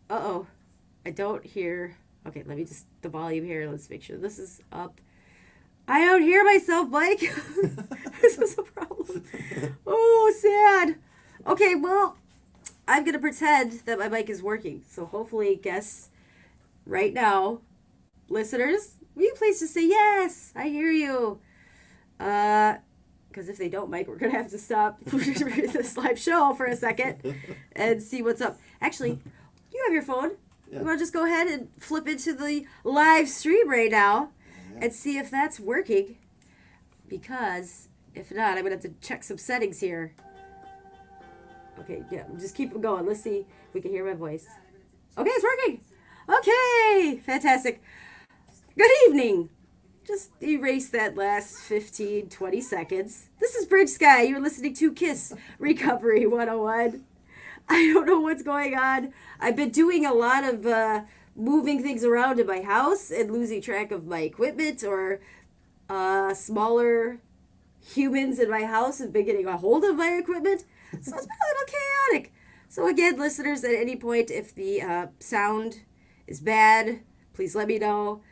Uh-oh. I don't hear. Okay, let me just the volume here. Let's make sure this is up. I don't hear myself, Mike. This is a problem. Oh, sad. Okay, well, I'm gonna pretend that my mic is working. So hopefully, guess right now, listeners, will you please just say yes? I hear you. Because if they don't, Mike, we're gonna have to stop this live show for a second and see what's up. Actually, you have your phone. Yeah. You want to just go ahead and flip into the live stream right now and see if that's working? Because if not, I'm gonna have to check some settings here. Okay, yeah, just keep it going. Let's see if we can hear my voice. Okay, it's working. Okay, fantastic. Good evening. Just erase that last 15, 20 seconds. This is Bridge Sky. You're listening to Kiss Recovery 101. I don't know what's going on. I've been doing a lot of moving things around in my house and losing track of my equipment, or smaller humans in my house have been getting a hold of my equipment. So it's been a little chaotic. So again, listeners, at any point, if the sound is bad, please let me know.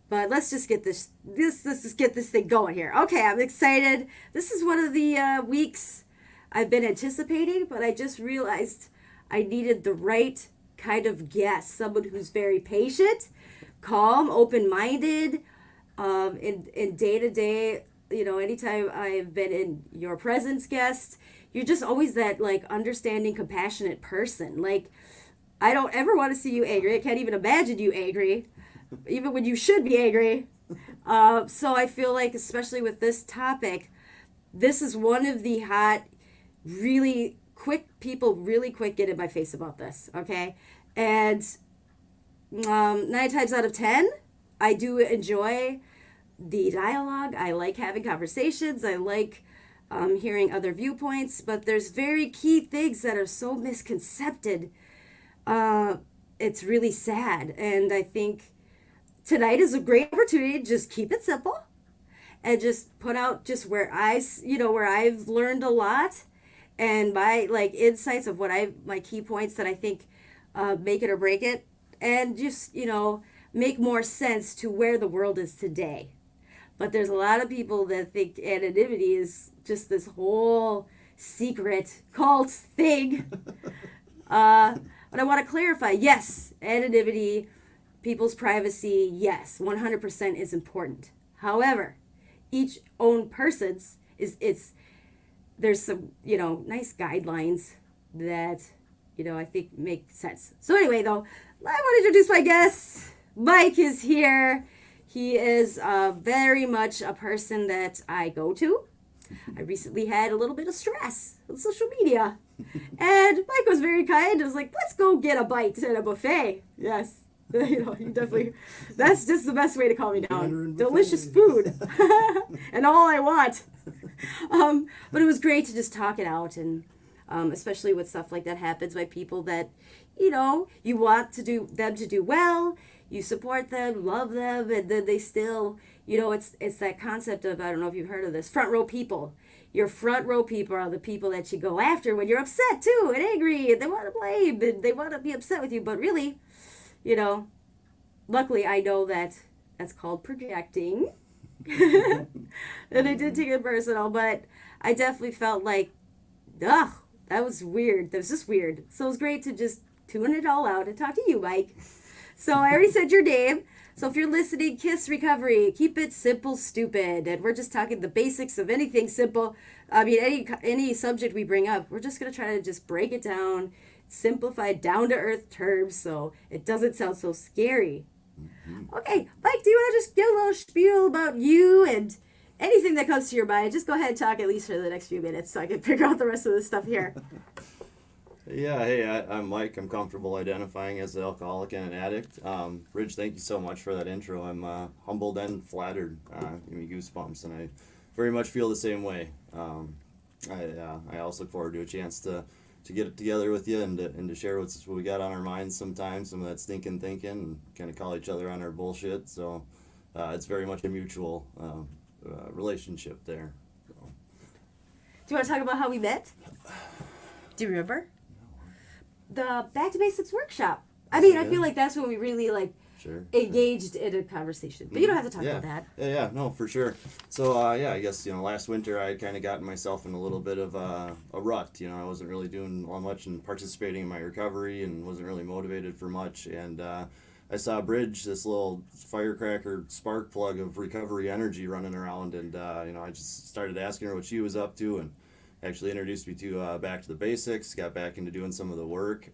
But let's just get let's just get this thing going here. Okay, I'm excited. This is one of the weeks I've been anticipating, but I just realized I needed the right kind of guest, someone who's very patient, calm, open-minded, in day to day. You know, anytime I've been in your presence, guest, you're just always that like understanding, compassionate person. Like, I don't ever want to see you angry. I can't even imagine you angry, even when you should be angry. So I feel like, especially with this topic, this is one of the hot, really quick people, really quick get in my face about this. Okay, and 9 times out of 10, I do enjoy the dialogue. I like having conversations. I like hearing other viewpoints, but there's very key things that are so misconcepted. Uh, it's really sad, and I think tonight is a great opportunity to just keep it simple and just put out just where I've learned a lot, and my like insights of my key points that I think make it or break it, and just make more sense to where the world is today. But there's a lot of people that think anonymity is just this whole secret cult thing. But I want to clarify, yes, anonymity, people's privacy, yes, 100% is important. However, each own person's it's there's some nice guidelines that I think make sense. So anyway, though, I want to introduce my guest. Mike is here. He is very much a person that I go to. I recently had a little bit of stress on social media, and Mike was very kind. I was like, let's go get a bite at a buffet. Yes. You definitely, that's just the best way to calm me down. Delicious food. And all I want. But it was great to just talk it out, and especially with stuff like that happens by people that, you want them to do well, you support them, love them, and then they still, it's that concept of, I don't know if you've heard of this, front row people. Your front row people are the people that you go after when you're upset too and angry, and they want to blame and they want to be upset with you, but really, luckily I know that that's called projecting. And I did take it personal, but I definitely felt like, ugh, that was weird. That was just weird. So it was great to just tune it all out and talk to you, Mike. So I already said your name. So if you're listening, Kiss Recovery, keep it simple, stupid. And we're just talking the basics of anything simple. I mean, any subject we bring up, we're just going to try to just break it down, simplify down-to-earth terms so it doesn't sound so scary. Okay, Mike, do you want to just give a little spiel about you and anything that comes to your mind? Just go ahead and talk at least for the next few minutes so I can figure out the rest of this stuff here. Yeah, hey, I'm Mike. I'm comfortable identifying as an alcoholic and an addict. Rich, thank you so much for that intro. I'm humbled and flattered. Give me goosebumps, and I very much feel the same way. I also look forward to a chance to get it together with you and to share what we got on our minds sometimes, some of that stinking thinking, and kind of call each other on our bullshit. So it's very much a mutual relationship there. So. Do you want to talk about how we met? Do you remember? The Back to Basics workshop. I mean, I feel like that's when we really like Sure. engaged in a conversation. But you don't have to talk Yeah. about that. Yeah, no, for sure. So, yeah, I guess, last winter I had kind of gotten myself in a little bit of a rut. I wasn't really doing all much and participating in my recovery and wasn't really motivated for much. And I saw Bridge, this little firecracker spark plug of recovery energy running around. And, I just started asking her what she was up to and actually introduced me to Back to the Basics, got back into doing some of the work,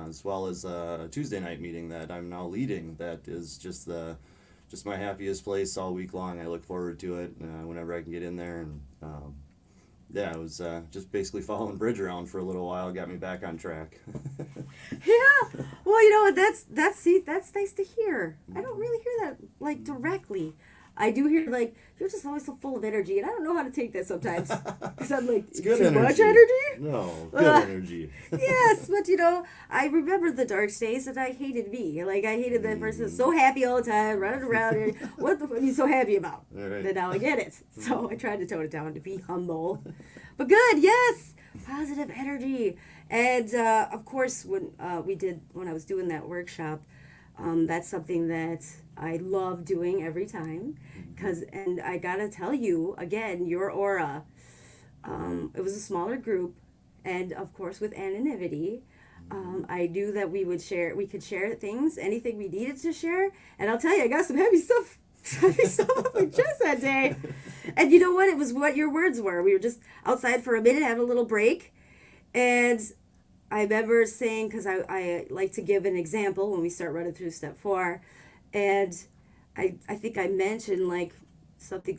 as well as a Tuesday night meeting that I'm now leading that is just my happiest place all week long. I look forward to it whenever I can get in there. And yeah, it was just basically following Bridge around for a little while, got me back on track. Yeah. Well, that's nice to hear. I don't really hear that like directly. I do hear like you're just always so full of energy, and I don't know how to take that sometimes because I'm like It's good too energy. much energy. No, good energy. Yes, but I remember the dark days, and I hated me. Like I hated that person that's so happy all the time, running around. And what the fuck are you so happy about? All right. And now I get it. So I tried to tone it down to be humble, but good. Yes, positive energy, and of course when when I was doing that workshop. That's something that I love doing every time, and I gotta tell you again, your aura. It was a smaller group, and of course with anonymity, I knew that we could share things, anything we needed to share, and I'll tell you, I got some heavy stuff. Heavy stuff off my chest that day, and you know what? It was what your words were. We were just outside for a minute, having a little break, and I remember saying, because I like to give an example when we start running through step 4, and I think I mentioned like something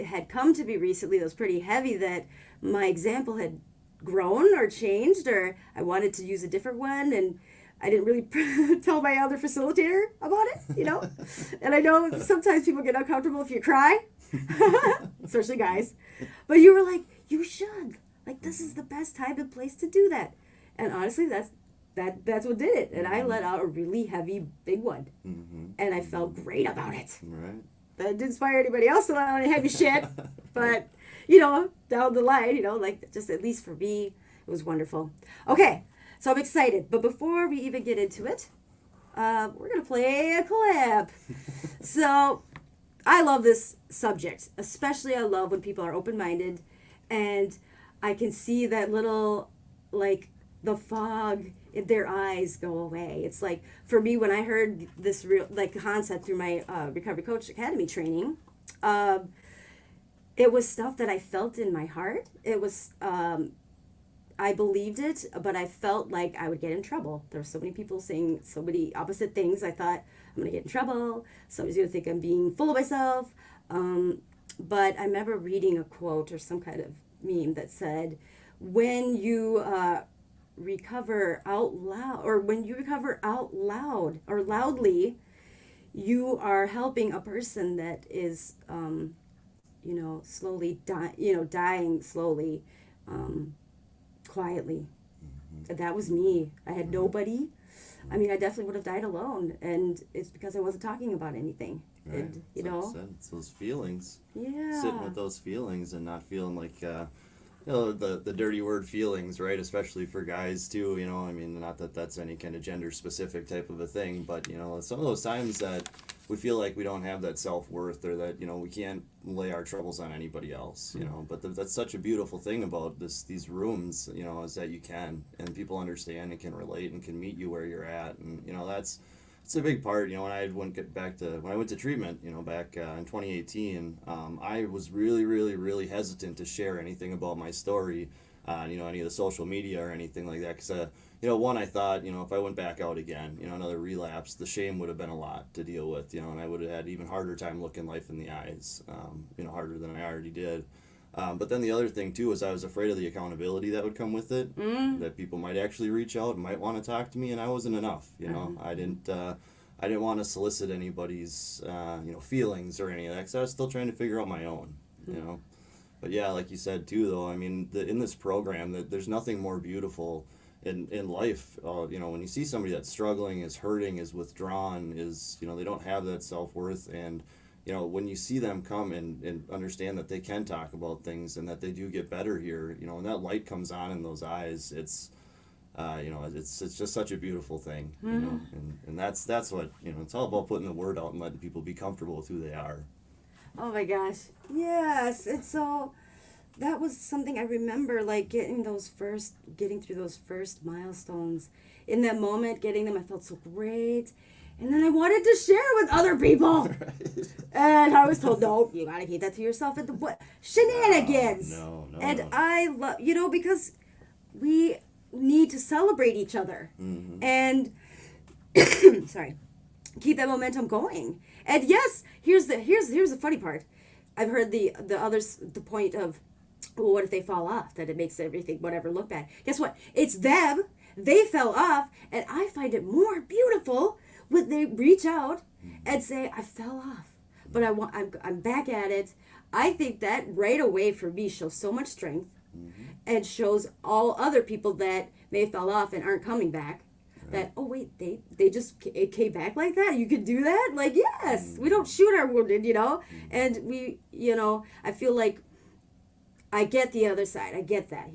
had come to me recently that was pretty heavy, that my example had grown or changed, or I wanted to use a different one, and I didn't really tell my other facilitator about it, And I know sometimes people get uncomfortable if you cry, especially guys, but you were like, you should. Like, this is the best time and place to do that. And honestly, that's what did it. And I let out a really heavy, big one. Mm-hmm. And I felt great about it. Right. That didn't inspire anybody else to let out any heavy shit. But, down the line, like just at least for me, it was wonderful. Okay, so I'm excited. But before we even get into it, we're going to play a clip. So I love this subject. Especially I love when people are open-minded. And I can see that little, like, the fog in their eyes go away. It's like, for me, when I heard this real concept through my Recovery Coach Academy training, it was stuff that I felt in my heart. It was, I believed it, but I felt like I would get in trouble. There were so many people saying so many opposite things. I thought, I'm going to get in trouble. Somebody's going to think I'm being full of myself. But I remember reading a quote or some kind of meme that said, when you recover out loud, or when you recover out loud or loudly, you are helping a person that is, slowly dying slowly, quietly. And that was me. I had nobody. I mean, I definitely would have died alone, and it's because I wasn't talking about anything. Right. And Like I said, it's those feelings. Yeah. Sitting with those feelings and not feeling like the dirty word feelings, right? Especially for guys too, I mean, not that that's any kind of gender specific type of a thing, but some of those times that we feel like we don't have that self-worth, or that we can't lay our troubles on anybody else, but that's such a beautiful thing about these rooms, is that you can, and people understand and can relate and can meet you where you're at, and it's a big part. When I went to treatment, back in 2018, I was really, really, really hesitant to share anything about my story, any of the social media or anything like that, because one, I thought, if I went back out again, another relapse, the shame would have been a lot to deal with, and I would have had even harder time looking life in the eyes, harder than I already did. But then the other thing too was I was afraid of the accountability that would come with it, that people might actually reach out and might want to talk to me, and I wasn't enough. I didn't want to solicit anybody's feelings or any of that, because I was still trying to figure out my own. But yeah, like you said too, though, I mean, in this program, that there's nothing more beautiful in life. When you see somebody that's struggling, is hurting, is withdrawn, is they don't have that self-worth, and when you see them come and understand that they can talk about things and that they do get better here, when that light comes on in those eyes, it's just such a beautiful thing, and that's what, it's all about putting the word out and letting people be comfortable with who they are. Oh my gosh. Yes. And so that was something I remember, like getting through those first milestones. In that moment, getting them, I felt so great. And then I wanted to share with other people. Right. And I was told, no, you gotta keep that to yourself. And what shenanigans. No. And I love, because we need to celebrate each other. Mm-hmm. And sorry, keep that momentum going. And yes, here's the funny part. I've heard the point of, well, what if they fall off? That it makes everything whatever look bad. Guess what? It's them. They fell off, and I find it more beautiful when they reach out and say, I fell off, but I'm back at it. I think that right away for me shows so much strength, and shows all other people that may have fell off and aren't coming back. Right. That, oh wait, they just came back like that? You could do that? Like, yes, we don't shoot our wounded, and we, I feel like I get the other side. I get that,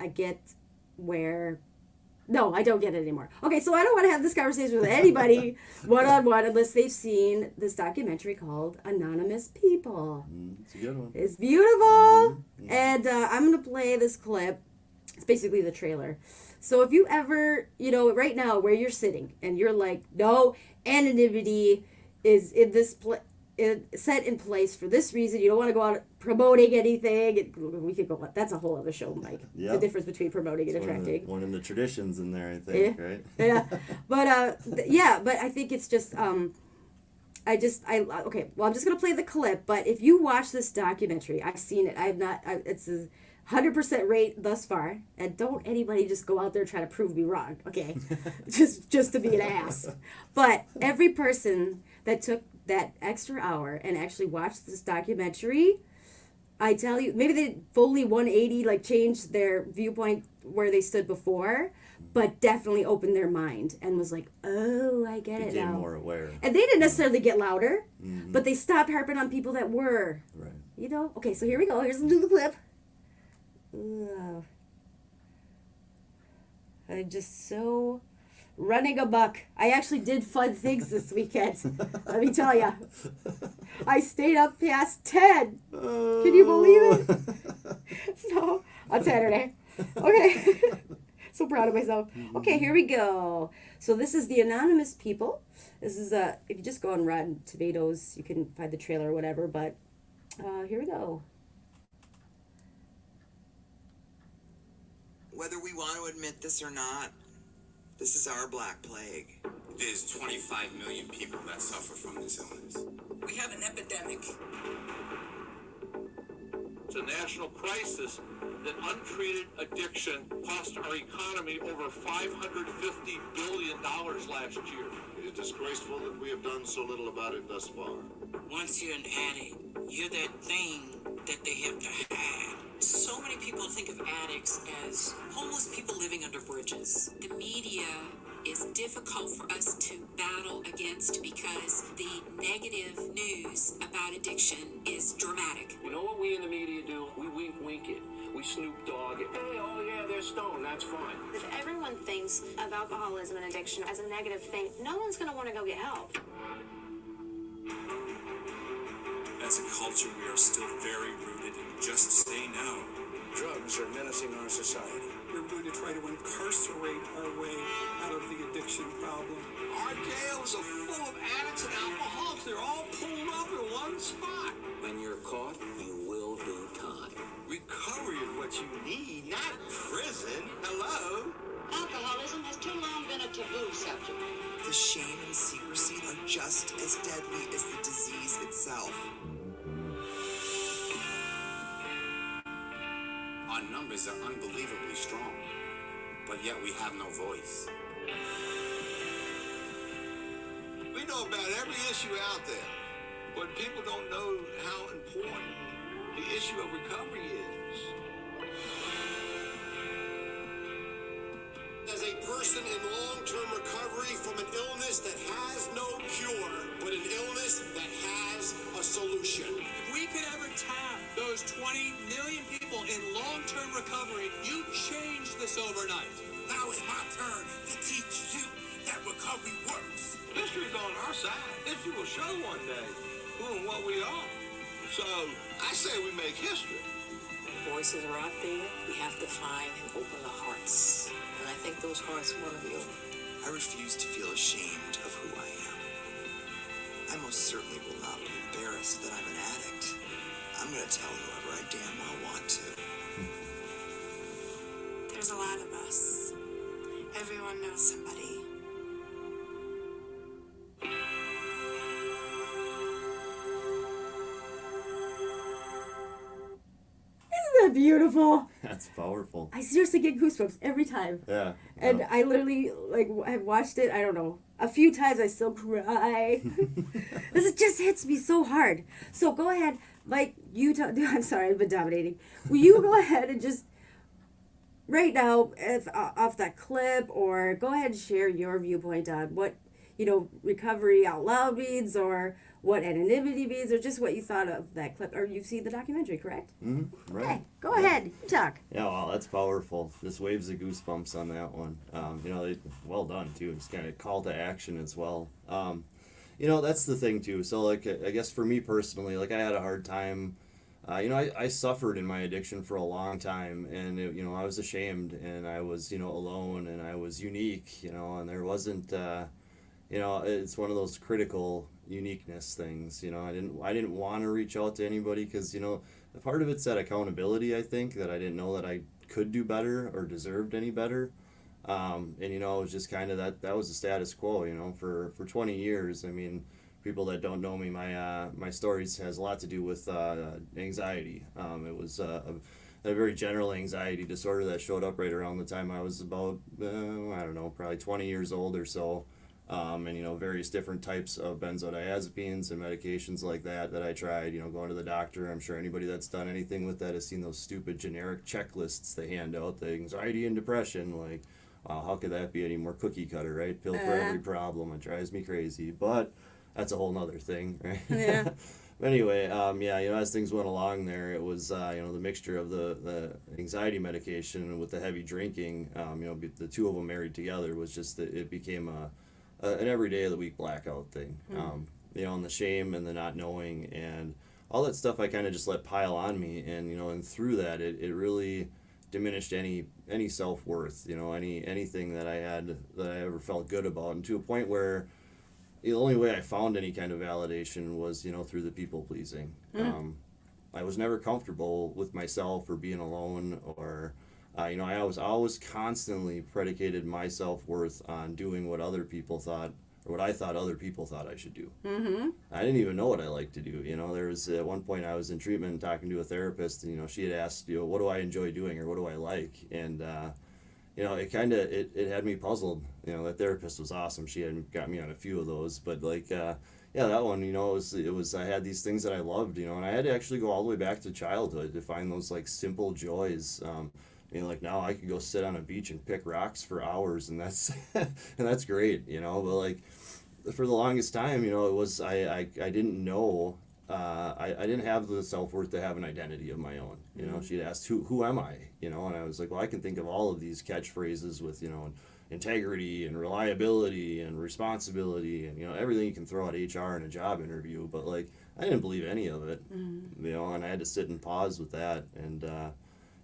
I get where, no, I don't get it anymore. Okay, so I don't want to have this conversation with anybody one-on-one unless they've seen this documentary called Anonymous People. It's a good one. It's beautiful. And I'm going to play this clip. It's basically the trailer. So if you ever, right now where you're sitting and you're like, no, anonymity is in this set in place for this reason. You don't want to go out promoting anything. We could go. That's a whole other show, Mike. Yep. The difference between promoting and attracting. One in the traditions in there, I think. Yeah. Right. Yeah, but I think it's just okay. Well, I'm just gonna play the clip. But if you watch this documentary, I've seen it. I have not. It's a 100% rate thus far. And don't anybody just go out there and try to prove me wrong. Okay, just to be an ass. But every person that took that extra hour and actually watched this documentary, I tell you, maybe they fully 180, like changed their viewpoint where they stood before, but definitely opened their mind and was like, oh, I get it now. Became more aware. And they didn't necessarily get louder, but they stopped harping on people that were. Right. Okay, so here we go. Here's the clip. Ugh. I'm just so running amok. I actually did fun things this weekend. Let me tell you. I stayed up past 10. Can you believe it? So, on Saturday. Okay. So proud of myself. Okay, here we go. So this is the Anonymous People. This is, if you just go on Rotten Tomatoes, you can find the trailer or whatever, but here we go. Whether we want to admit this or not, this is our Black Plague. There's 25 million people that suffer from this illness. We have an epidemic. It's a national crisis that untreated addiction cost our economy over $550 billion last year. It is disgraceful that we have done so little about it thus far. Once you're an addict, you're that thing that they have to hide. So many people think of addicts as homeless people living under bridges. The media is difficult for us to battle against because the negative news about addiction is dramatic. You know what we in the media do? We wink it. We Snoop Dogg it. Hey, oh yeah, they're stoned. That's fine. If everyone thinks of alcoholism and addiction as a negative thing, no one's going to want to go get help. As a culture, we are still very rooted in just say no. Drugs are menacing our society. We're going to try to incarcerate our way out of the addiction problem. Our jails are full of addicts and alcoholics. They're all pulled up in one spot. When you're caught, you will do time. Recovery is what you need, not prison. Hello? Alcoholism has too long been a taboo subject. The shame and secrecy are just as deadly as the disease itself. Our numbers are unbelievably strong, but yet we have no voice. We know about every issue out there, but people don't know how important the issue of recovery is. As a person in long-term recovery from an illness that has no cure, but an illness that has a solution. If we could ever tap those 20 million people in long-term recovery, you change this overnight. Now it's my turn to teach you that recovery works. History's on our side. History will show one day who and what we are. So I say we make history. Voices are out there. We have to find and open the hearts. And I think those hearts want to be open. I refuse to feel ashamed of who I am. I most certainly will not be embarrassed that I'm an addict. I'm going to tell whoever I damn well want to. There's a lot of us. Everyone knows somebody. Isn't that beautiful? That's powerful. I seriously get goosebumps every time. Yeah. And yeah. I literally, like, I've watched it, I don't know, a few times. I still cry. This just hits me so hard. So go ahead, Mike, I'm sorry, I've been dominating. Will you go ahead and just, right now, off that clip, or go ahead and share your viewpoint on what, Recovery Out Loud means, or what anonymity means, or just what you thought of that clip. Or you've seen the documentary, correct? Mm-hmm. Right. Okay, go ahead, talk. Yeah, well, that's powerful. Just waves of goosebumps on that one. Well done, too. It's kind of call to action as well. That's the thing, too. So, like, I guess for me personally, like, I had a hard time. I suffered in my addiction for a long time, and, I was ashamed, and I was, alone, and I was unique, and there wasn't, it's one of those critical uniqueness things. I didn't want to reach out to anybody because, part of it's that accountability, I think, that I didn't know that I could do better or deserved any better. It was just kind of that was the status quo, for 20 years. I mean, people that don't know me, my stories has a lot to do with anxiety. It was a very general anxiety disorder that showed up right around the time I was about, probably 20 years old or so. Various different types of benzodiazepines and medications like that I tried, going to the doctor. I'm sure anybody that's done anything with that has seen those stupid generic checklists they hand out, the anxiety and depression, like, wow, how could that be any more cookie cutter, right? Pill for every problem. It drives me crazy, but that's a whole nother thing, right? Yeah. But anyway, as things went along there, it was, the mixture of the anxiety medication with the heavy drinking, the two of them married together was just that it became an every day of the week blackout thing. And the shame and the not knowing and all that stuff I kind of just let pile on me, and and through that it really diminished any self-worth, anything that I had that I ever felt good about, and to a point where the only way I found any kind of validation was through the people pleasing. I was never comfortable with myself or being alone, or I was always constantly predicated my self-worth on doing what other people thought, or what I thought other people thought I should do. Mm-hmm. I didn't even know what I liked to do. There was at one point I was in treatment and talking to a therapist, and she had asked, what do I enjoy doing, or what do I like? And it kind of it had me puzzled. That therapist was awesome. She had got me on a few of those, but that one, it was I had these things that I loved, and I had to actually go all the way back to childhood to find those like simple joys. Now I could go sit on a beach and pick rocks for hours, and that's and that's great, but for the longest time, it was I didn't know, I didn't have the self-worth to have an identity of my own. She'd asked who am I, and I was like, well, I can think of all of these catchphrases with integrity and reliability and responsibility and everything you can throw at HR in a job interview, but I didn't believe any of it. And I had to sit and pause with that, and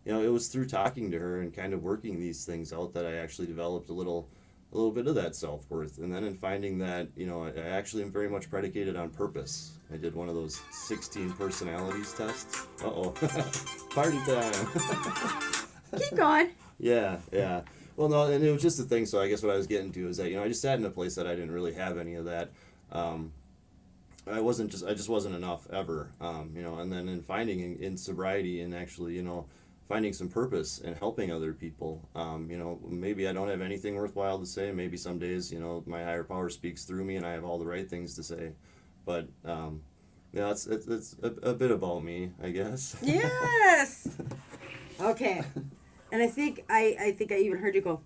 it was through talking to her and kind of working these things out that I actually developed a little bit of that self-worth. And then in finding that, I actually am very much predicated on purpose. I did one of those 16 personalities tests. Uh-oh. Party time. Keep going. Yeah. Well, no, and it was just the thing, so I guess what I was getting to is that, I just sat in a place that I didn't really have any of that. I just wasn't enough ever, and then in finding in sobriety and actually, finding some purpose and helping other people. Maybe I don't have anything worthwhile to say. Maybe some days, my higher power speaks through me and I have all the right things to say. But, it's a bit about me, I guess. Yes! Okay. And I think I even heard you go,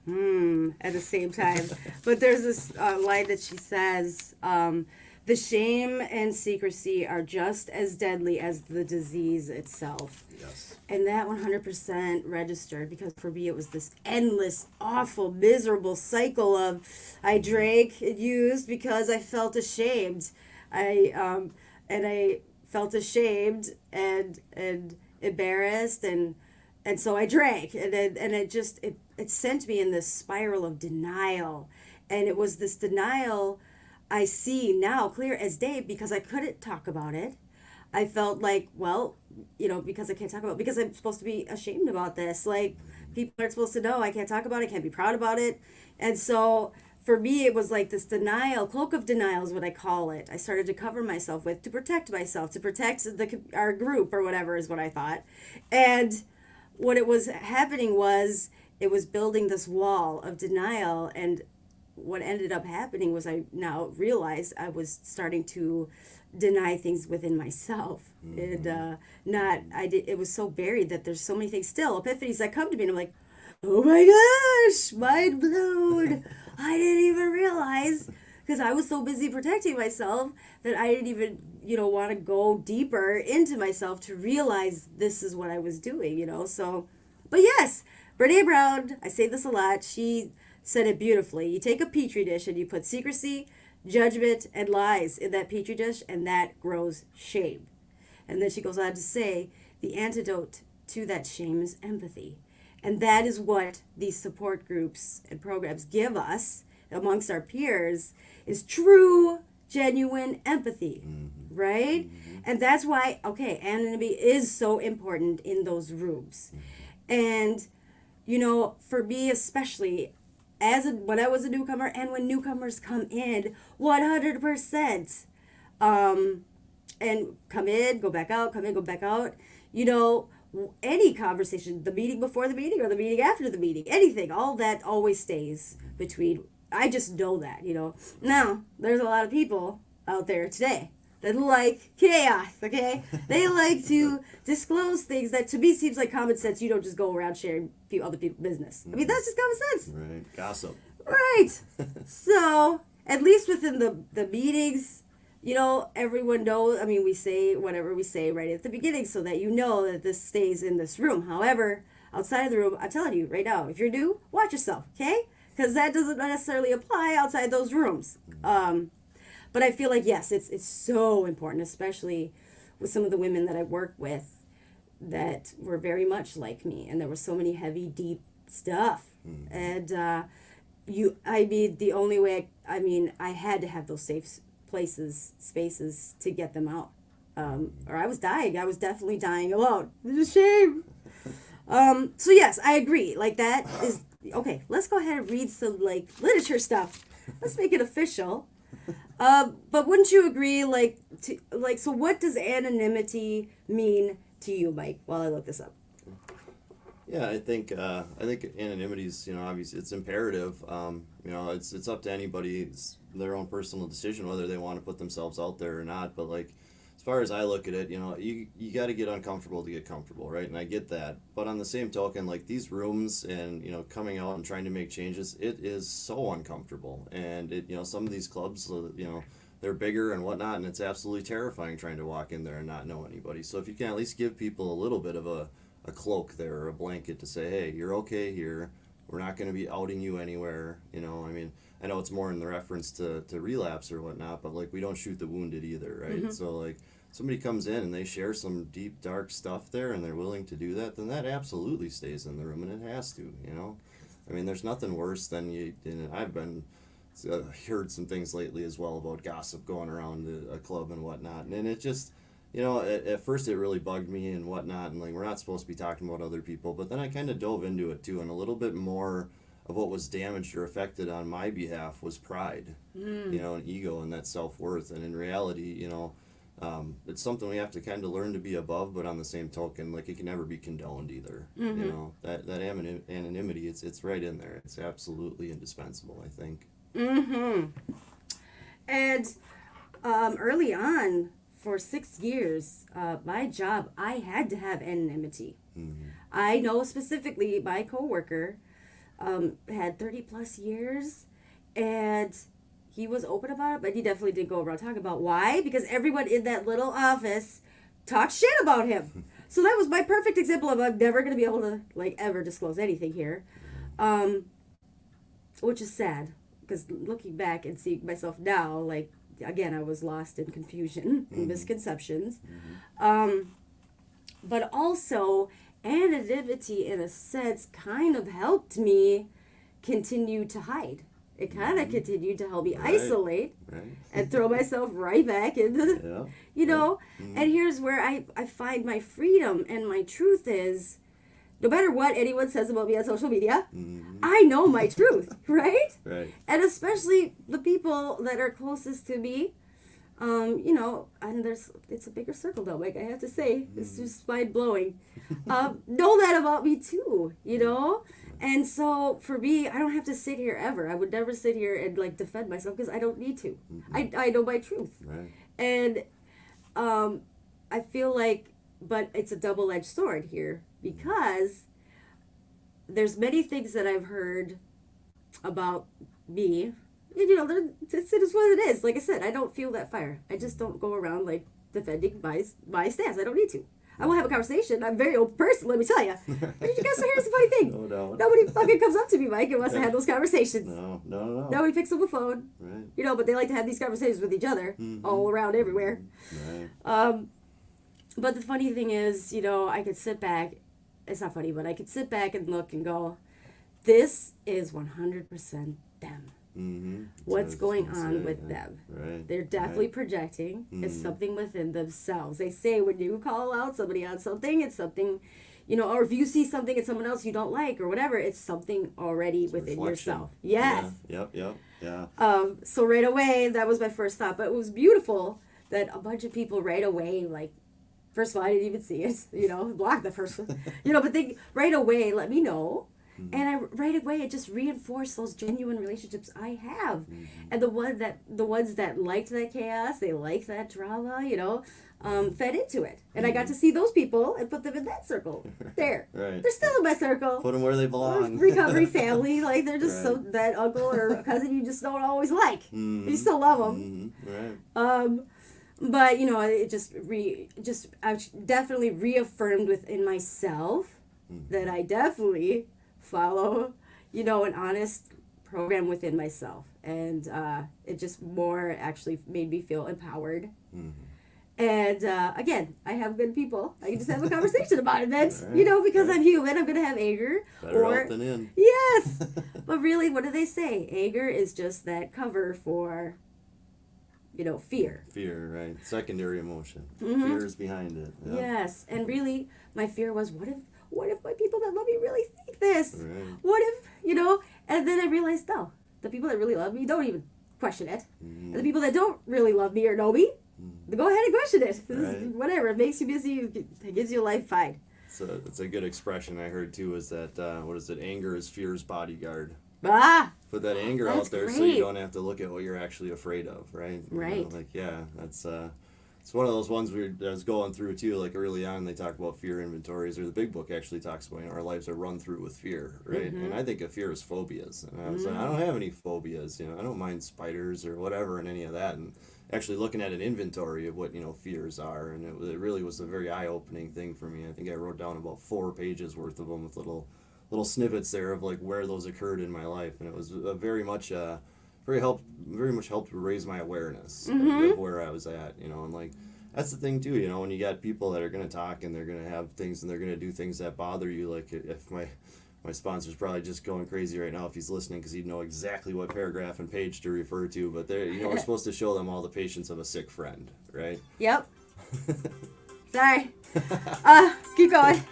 at the same time. But there's this line that she says, the shame and secrecy are just as deadly as the disease itself. Yes. And that 100% registered because for me it was this endless, awful, miserable cycle of I drank and used because I felt ashamed. I felt ashamed and embarrassed and so I drank and it sent me in this spiral of denial. And it was this denial I see now clear as day because I couldn't talk about it. I felt like, well, because I can't talk about it, because I'm supposed to be ashamed about this. Like, people aren't supposed to know. I can't talk about it. I can't be proud about it. And so for me, it was like this denial, cloak of denial is what I call it. I started to cover myself with to protect myself, to protect our group or whatever is what I thought. And what it was happening was it was building this wall of denial. And what ended up happening was I now realized I was starting to deny things within myself. And it was so buried that there's so many things still, epiphanies that come to me and I'm like, oh my gosh, mind blown. I didn't even realize because I was so busy protecting myself that I didn't even, want to go deeper into myself to realize this is what I was doing, so, but yes, Brene Brown, I say this a lot, she said it beautifully. You take a petri dish and you put secrecy, judgment, and lies in that petri dish, and that grows shame. And then she goes on to say, the antidote to that shame is empathy. And that is what these support groups and programs give us amongst our peers is true, genuine empathy, right? And that's why, anonymity is so important in those rooms. And, for me especially, when I was a newcomer and when newcomers come in, 100%, and come in, go back out, come in, go back out, any conversation, the meeting before the meeting or the meeting after the meeting, anything, all that always stays between, I just know that, Now, there's a lot of people out there today that like chaos, okay? They like to disclose things that to me seems like common sense. You don't just go around sharing other people's business. I mean, that's just common sense. Right. Gossip. Right. So, at least within the meetings, everyone knows, we say whatever we say right at the beginning so that you know that this stays in this room. However, outside of the room, I'm telling you right now, if you're new, watch yourself, okay? Because that doesn't necessarily apply outside those rooms. But I feel like, yes, it's so important, especially with some of the women that I work with that were very much like me. And there was so many heavy, deep stuff. And the only way, I had to have those safe spaces to get them out. Or I was dying. I was definitely dying alone. It's a shame. So yes, I agree. Like that is, okay, let's go ahead and read some literature stuff. Let's make it official. But wouldn't you agree, so what does anonymity mean to you, Mike, while I look this up? Yeah, I think anonymity is, obviously it's imperative. It's up to anybody. It's their own personal decision whether they want to put themselves out there or not. But as far as I look at it, you got to get uncomfortable to get comfortable, right? And I get that. But on the same token, these rooms and, coming out and trying to make changes, it is so uncomfortable. And some of these clubs, they're bigger and whatnot, and it's absolutely terrifying trying to walk in there and not know anybody. So if you can at least give people a little bit of a cloak there or a blanket to say, hey, you're okay here. We're not going to be outing you anywhere. I know it's more in the reference to relapse or whatnot, but we don't shoot the wounded either, right? Mm-hmm. So somebody comes in and they share some deep, dark stuff there and they're willing to do that, then that absolutely stays in the room, and it has to, there's nothing worse than I've been heard some things lately as well about gossip going around a club and whatnot, and it just, at first it really bugged me and whatnot, and we're not supposed to be talking about other people, but then I kind of dove into it too, and a little bit more of what was damaged or affected on my behalf was pride, and ego and that self-worth, and in reality, it's something we have to kind of learn to be above, but on the same token, it can never be condoned either. Mm-hmm. That anonymity, it's right in there. It's absolutely indispensable, I think. Mm-hmm. And early on, for 6 years, my job, I had to have anonymity. Mm-hmm. I know specifically my coworker had 30 plus years, and he was open about it, but he definitely didn't go around talking about why, because everyone in that little office talked shit about him. So that was my perfect example of I'm never going to be able to, like, ever disclose anything here. Which is sad, because looking back and seeing myself now, like, again, I was lost in confusion and misconceptions. But also, anonymity, in a sense, kind of helped me continue to hide. It kind of continued to help me isolate and throw myself right back into, you know. And here's where I find my freedom and my truth is, no matter what anyone says about me on social media, I know my truth, right? And especially the people that are closest to me, you know, and it's a bigger circle now, Mike, I have to say. It's just mind-blowing. Know that about me too, you know? And so for me, I don't have to sit here ever. I would never sit here and, like, defend myself because I don't need to. I know my truth. And I feel like, but it's a double-edged sword here, because there's many things that I've heard about me. And, you know, it is what it is. Like I said, I don't feel that fire. I just don't go around, like, defending my stance. I don't need to. I will have a conversation. I'm a very open person, let me tell you. But you guys, so here's the funny thing. No doubt. Nobody fucking comes up to me, Mike, and wants to have those conversations. No. Nobody picks up the phone. You know, but they like to have these conversations with each other all around everywhere. But the funny thing is, you know, I could sit back. It's not funny, but I could sit back and look and go, this is 100% them. What's going on with them? They're definitely projecting. It's something within themselves. They say when you call out somebody on something, it's something, you know, or if you see something in someone else you don't like or whatever, it's something already within yourself. Yes. Yeah. So right away, that was my first thought. But it was beautiful that a bunch of people right away, like, first of all, I didn't even see it, you know, block the person, you know, but they right away let me know. And right away, it just reinforced those genuine relationships I have. And the ones that liked that chaos, they liked that drama, you know, fed into it. And I got to see those people and put them in that circle. There. They're still in my circle. Put them where they belong. Recovery family, like, they're just so, that uncle or cousin you just don't always like. You still love them. But, you know, it I definitely reaffirmed within myself that I definitely follow, you know, an honest program within myself. And it just more actually made me feel empowered. And again, I have good people. I can just have a conversation about it, Vince. You know, because I'm human, I'm going to have anger. Better out than in. Yes. But really, what do they say? Anger is just that cover for, you know, fear. Fear, right. Secondary emotion. Fear is behind it. Yep. Yes. And really, my fear was, what if my people that love me really think this? What if, you know? And then I realized, no, the people that really love me don't even question it. And the people that don't really love me or know me, go ahead and question it. Whatever, it makes you busy, it gives you a life, fine. So it's a good expression I heard too, is that, what is it? Anger is fear's bodyguard. Put that anger out there so you don't have to look at what you're actually afraid of, right? You know, like, yeah, that's it's one of those ones I was going through too, like early on they talk about fear inventories, or the big book actually talks about, you know, our lives are run through with fear, right? And I think of fear as phobias. And I was like, I don't have any phobias, you know, I don't mind spiders or whatever and any of that. And actually looking at an inventory of what, you know, fears are, and it really was a very eye-opening thing for me. I think I wrote down about 4 pages worth of them with little snippets there of like where those occurred in my life, and it was very much helped raise my awareness of where I was at, you know. And like, that's the thing too, you know, when you got people that are going to talk and they're going to have things and they're going to do things that bother you, like if my sponsor's probably just going crazy right now if he's listening, because he'd know exactly what paragraph and page to refer to, but they're, you know, we're supposed to show them all the patience of a sick friend, right? Yep. Sorry. Keep going.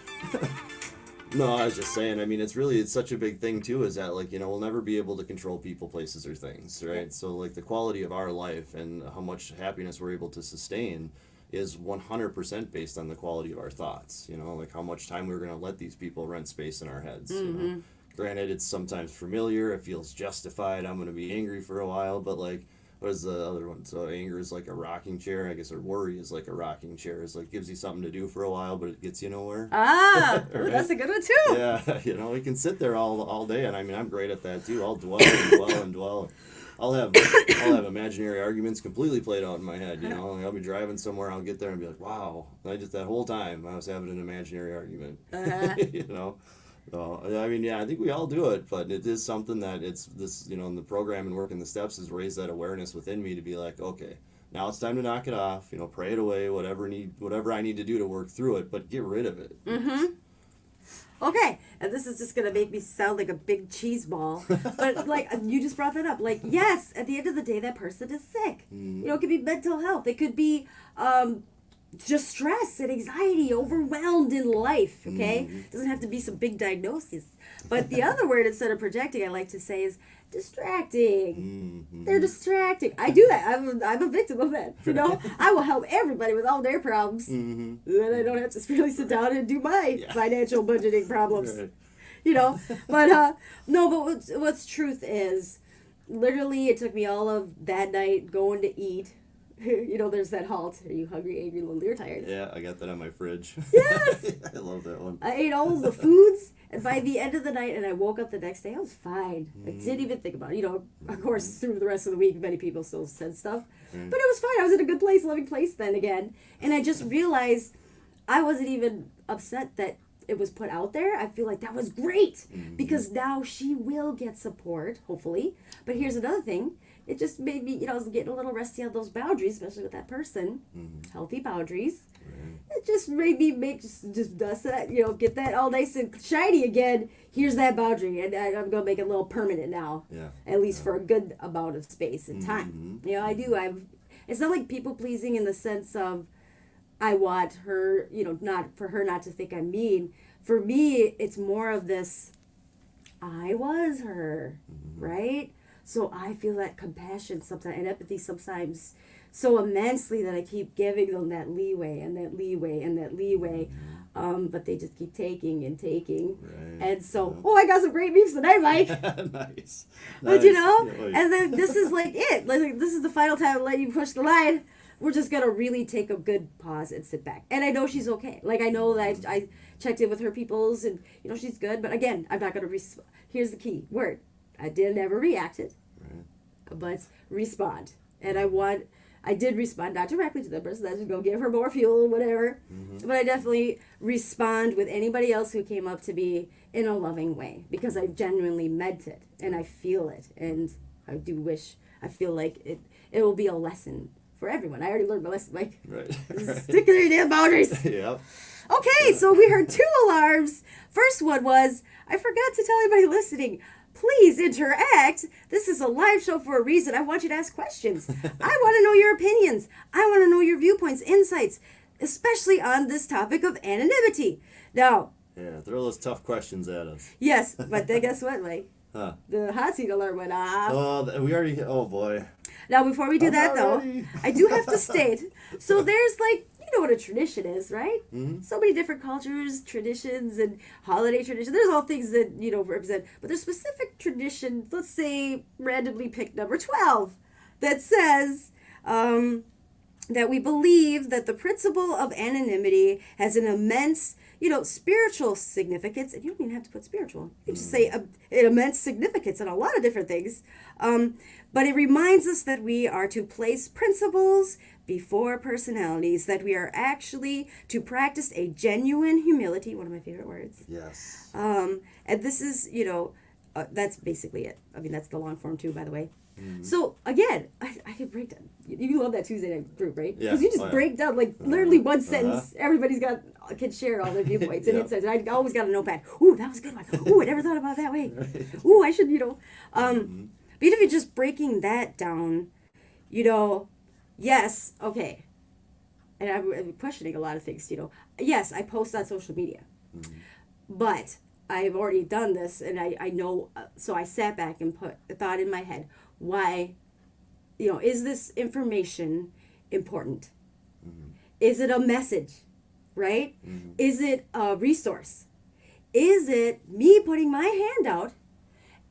No, I was just saying, I mean, it's such a big thing too, is that, like, you know, we'll never be able to control people, places, or things, right? So, like, the quality of our life and how much happiness we're able to sustain is 100% based on the quality of our thoughts, you know, like how much time we're going to let these people rent space in our heads, you know? Granted, it's sometimes familiar, it feels justified, I'm going to be angry for a while, but, like, what is the other one? So anger is like a rocking chair, I guess, or worry is like a rocking chair. It's like gives you something to do for a while, but it gets you nowhere. Right? That's a good one too. Yeah, you know, we can sit there all day, and I mean, I'm great at that too. I'll dwell and dwell and dwell. I'll have imaginary arguments completely played out in my head. You know, like I'll be driving somewhere, I'll get there and be like, wow, that whole time I was having an imaginary argument. You know. So, I mean, yeah, I think we all do it, but it is something that it's this, you know, in the program and working the steps has raised that awareness within me to be like, okay, now it's time to knock it off, you know, pray it away, whatever I need to do to work through it, but get rid of it. Okay, and this is just going to make me sound like a big cheese ball, but like you just brought that up. Like, yes, at the end of the day, that person is sick. You know, it could be mental health. It could be just stress and anxiety, overwhelmed in life, okay? It doesn't have to be some big diagnosis. But the other word instead of projecting I like to say is distracting. They're distracting. I do that. I'm a victim of that, you know? I will help everybody with all their problems. Then I don't have to really sit down and do my financial budgeting problems. Right. You know? But, no, but what's truth is, literally it took me all of that night going to eat. You know, there's that halt. Are you hungry, angry, lonely, or tired? Yeah, I got that on my fridge. Yes! I love that one. I ate all of the foods, and by the end of the night, and I woke up the next day, I was fine. I didn't even think about it. You know, of course, through the rest of the week, many people still said stuff. But it was fine. I was in a good place, loving place then again. And I just realized I wasn't even upset that it was put out there. I feel like that was great, because now she will get support, hopefully. But here's another thing. It just made me, you know, I was getting a little rusty on those boundaries, especially with that person. Healthy boundaries. It just made me just dust that, you know, get that all nice and shiny again. Here's that boundary, and I'm going to make it a little permanent now. Yeah. At least for a good amount of space and time. You know, it's not like people pleasing in the sense of I want her, you know, not for her not to think I'm mean. For me, it's more of this, I was her, right? So I feel that compassion sometimes and empathy sometimes so immensely that I keep giving them that leeway and that leeway and that leeway. But they just keep taking and taking. Right. And so, I got some great memes tonight, Mike. Nice. But you know, and then this is like it. Like, this is the final time I let you push the line. We're just going to really take a good pause and sit back. And I know she's okay. Like, I know that I checked in with her peoples and, you know, she's good. But again, I'm not going to here's the key word. I never reacted, but respond. And I did respond, not directly to the person, that's just go give her more fuel, whatever. But I definitely respond with anybody else who came up to me in a loving way, because I genuinely meant it and I feel it. And I feel like it will be a lesson for everyone. I already learned my lesson, Mike. Right. Stick to your damn boundaries. Yep. Okay, so we heard 2 alarms. First one was, I forgot to tell anybody listening, please interact. This is a live show for a reason. I want you to ask questions. I want to know your opinions. I want to know your viewpoints, insights, especially on this topic of anonymity. Now, yeah, throw those tough questions at us. Yes, but then guess what, Mike? The hot seat alert went off. Oh boy. Now, before we do that, though, I do have to state, so there's like, you know what a tradition is, right? So many different cultures, traditions, and holiday traditions. There's all things that, you know, represent, but there's specific traditions, let's say randomly pick number 12, that says that we believe that the principle of anonymity has an immense, you know, spiritual significance, and you don't even have to put spiritual. You just say an immense significance in a lot of different things. But it reminds us that we are to place principles before personalities, that we are actually to practice a genuine humility, one of my favorite words. Yes. And this is, you know, that's basically it. I mean, that's the long form too, by the way. So again, I could break down. You love that Tuesday night group, right? Yeah. Because you just break down like literally one sentence. Everybody's can share all their viewpoints and insights. And I always got a notepad. Ooh, that was a good one. Ooh, I never thought about it that way. Ooh, I should, you know. But even if you're just breaking that down, you know, yes, okay. And I'm questioning a lot of things, you know. Yes, I post on social media, but I've already done this, and I know. So I sat back and put a thought in my head. Why, you know, is this information important? Is it a message, right? Is it a resource? Is it me putting my hand out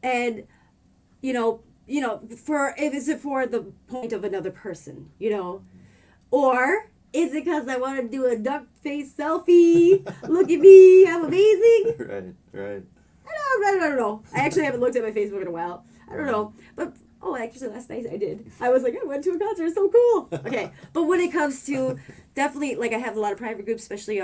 and, you know, is it for the point of another person, you know? Or is it because I want to do a duck face selfie? Look at me, I'm amazing. Right. I don't know. I actually haven't looked at my Facebook in a while. I don't know. But Oh, actually, last night I did. I was like, I went to a concert. It's so cool. Okay. But when it comes to definitely, like, I have a lot of private groups, especially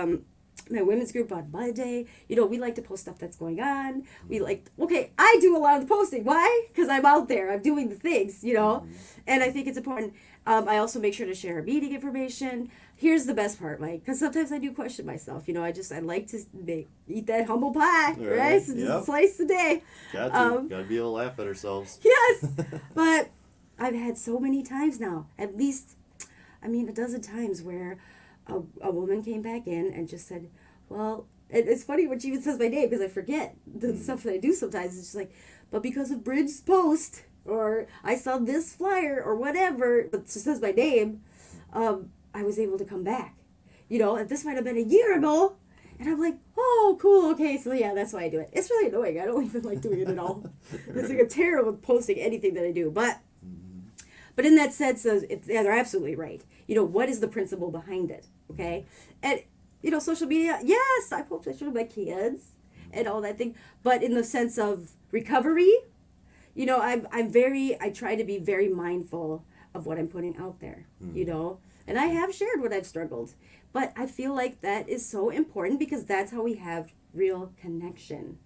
my women's group on Monday. We like to post stuff that's going on. I do a lot of the posting. Why? Because I'm out there. I'm doing the things, and I think it's important. I also make sure to share our meeting information. Here's the best part, Mike, because sometimes I do question myself. I like to eat that humble pie, right? So just a slice a day. Gotta be able to laugh at ourselves. Yes, but I've had so many times now, at least, a dozen times where a woman came back in and just said, well, it's funny when she even says my name because I forget the stuff that I do sometimes. It's just like, but because of Bridge's post, or I saw this flyer, or whatever, but she says my name, I was able to come back. And this might have been a year ago, and I'm like, oh, cool, okay, so yeah, that's why I do it. It's really annoying. I don't even like doing it at all. It's like I'm terrible at posting anything that I do, but in that sense, they're absolutely right. What is the principle behind it? Okay, and social media. Yes, I post pictures of my kids and all that thing, but in the sense of recovery, I try to be very mindful of what I'm putting out there. And I have shared what I've struggled, but I feel like that is so important because that's how we have real connection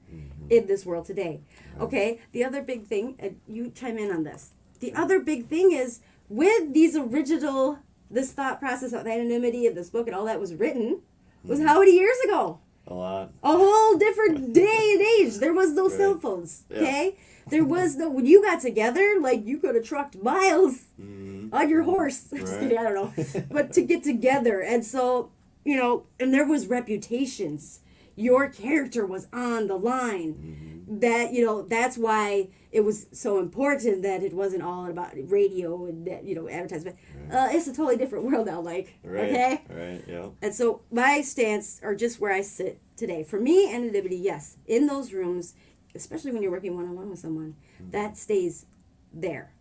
in this world today. Okay, the other big thing, you chime in on this. The other big thing is with this thought process of anonymity and this book and all that was written was how many years ago? A lot. A whole different day and age. There was no cell phones, okay? There was no, when you got together, like you could have trucked miles on your horse. Just kidding, I don't know. But to get together. And so, and there was reputations. Your character was on the line. That, that's why it was so important that it wasn't all about radio and, advertisement. It's a totally different world now, like, okay? Right, yeah. And so my stance, or just where I sit today, for me, anonymity, yes, in those rooms, especially when you're working one-on-one with someone, that stays there.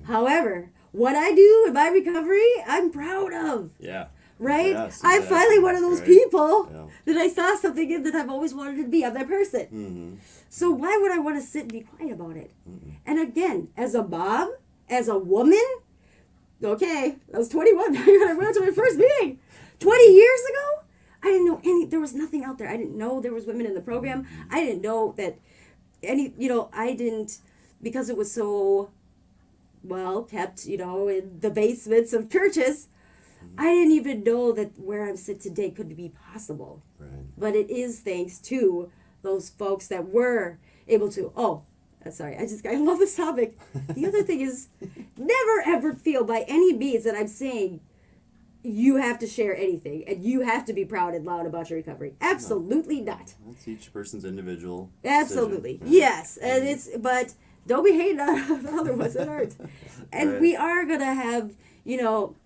However, what I do in my recovery, I'm proud of. Yeah. Right? Yes, I'm exactly. finally one of those people that I saw something in that I've always wanted to be. I'm that person. So why would I want to sit and be quiet about it? And again, as a mom, as a woman, okay, I was 21 when I went to my first meeting. 20 years ago, I didn't know there was nothing out there. I didn't know there was women in the program. I didn't know that I didn't, because it was so well kept, in the basements of churches, I didn't even know that where I'm sitting today could be possible. Right. But it is thanks to those folks that were able to, I love this topic. The other thing is, never ever feel by any means that I'm saying you have to share anything and you have to be proud and loud about your recovery. Absolutely not. That's each person's individual Absolutely. decision, right? Yes. And but don't be hating on the other ones that aren't. And we are going to have,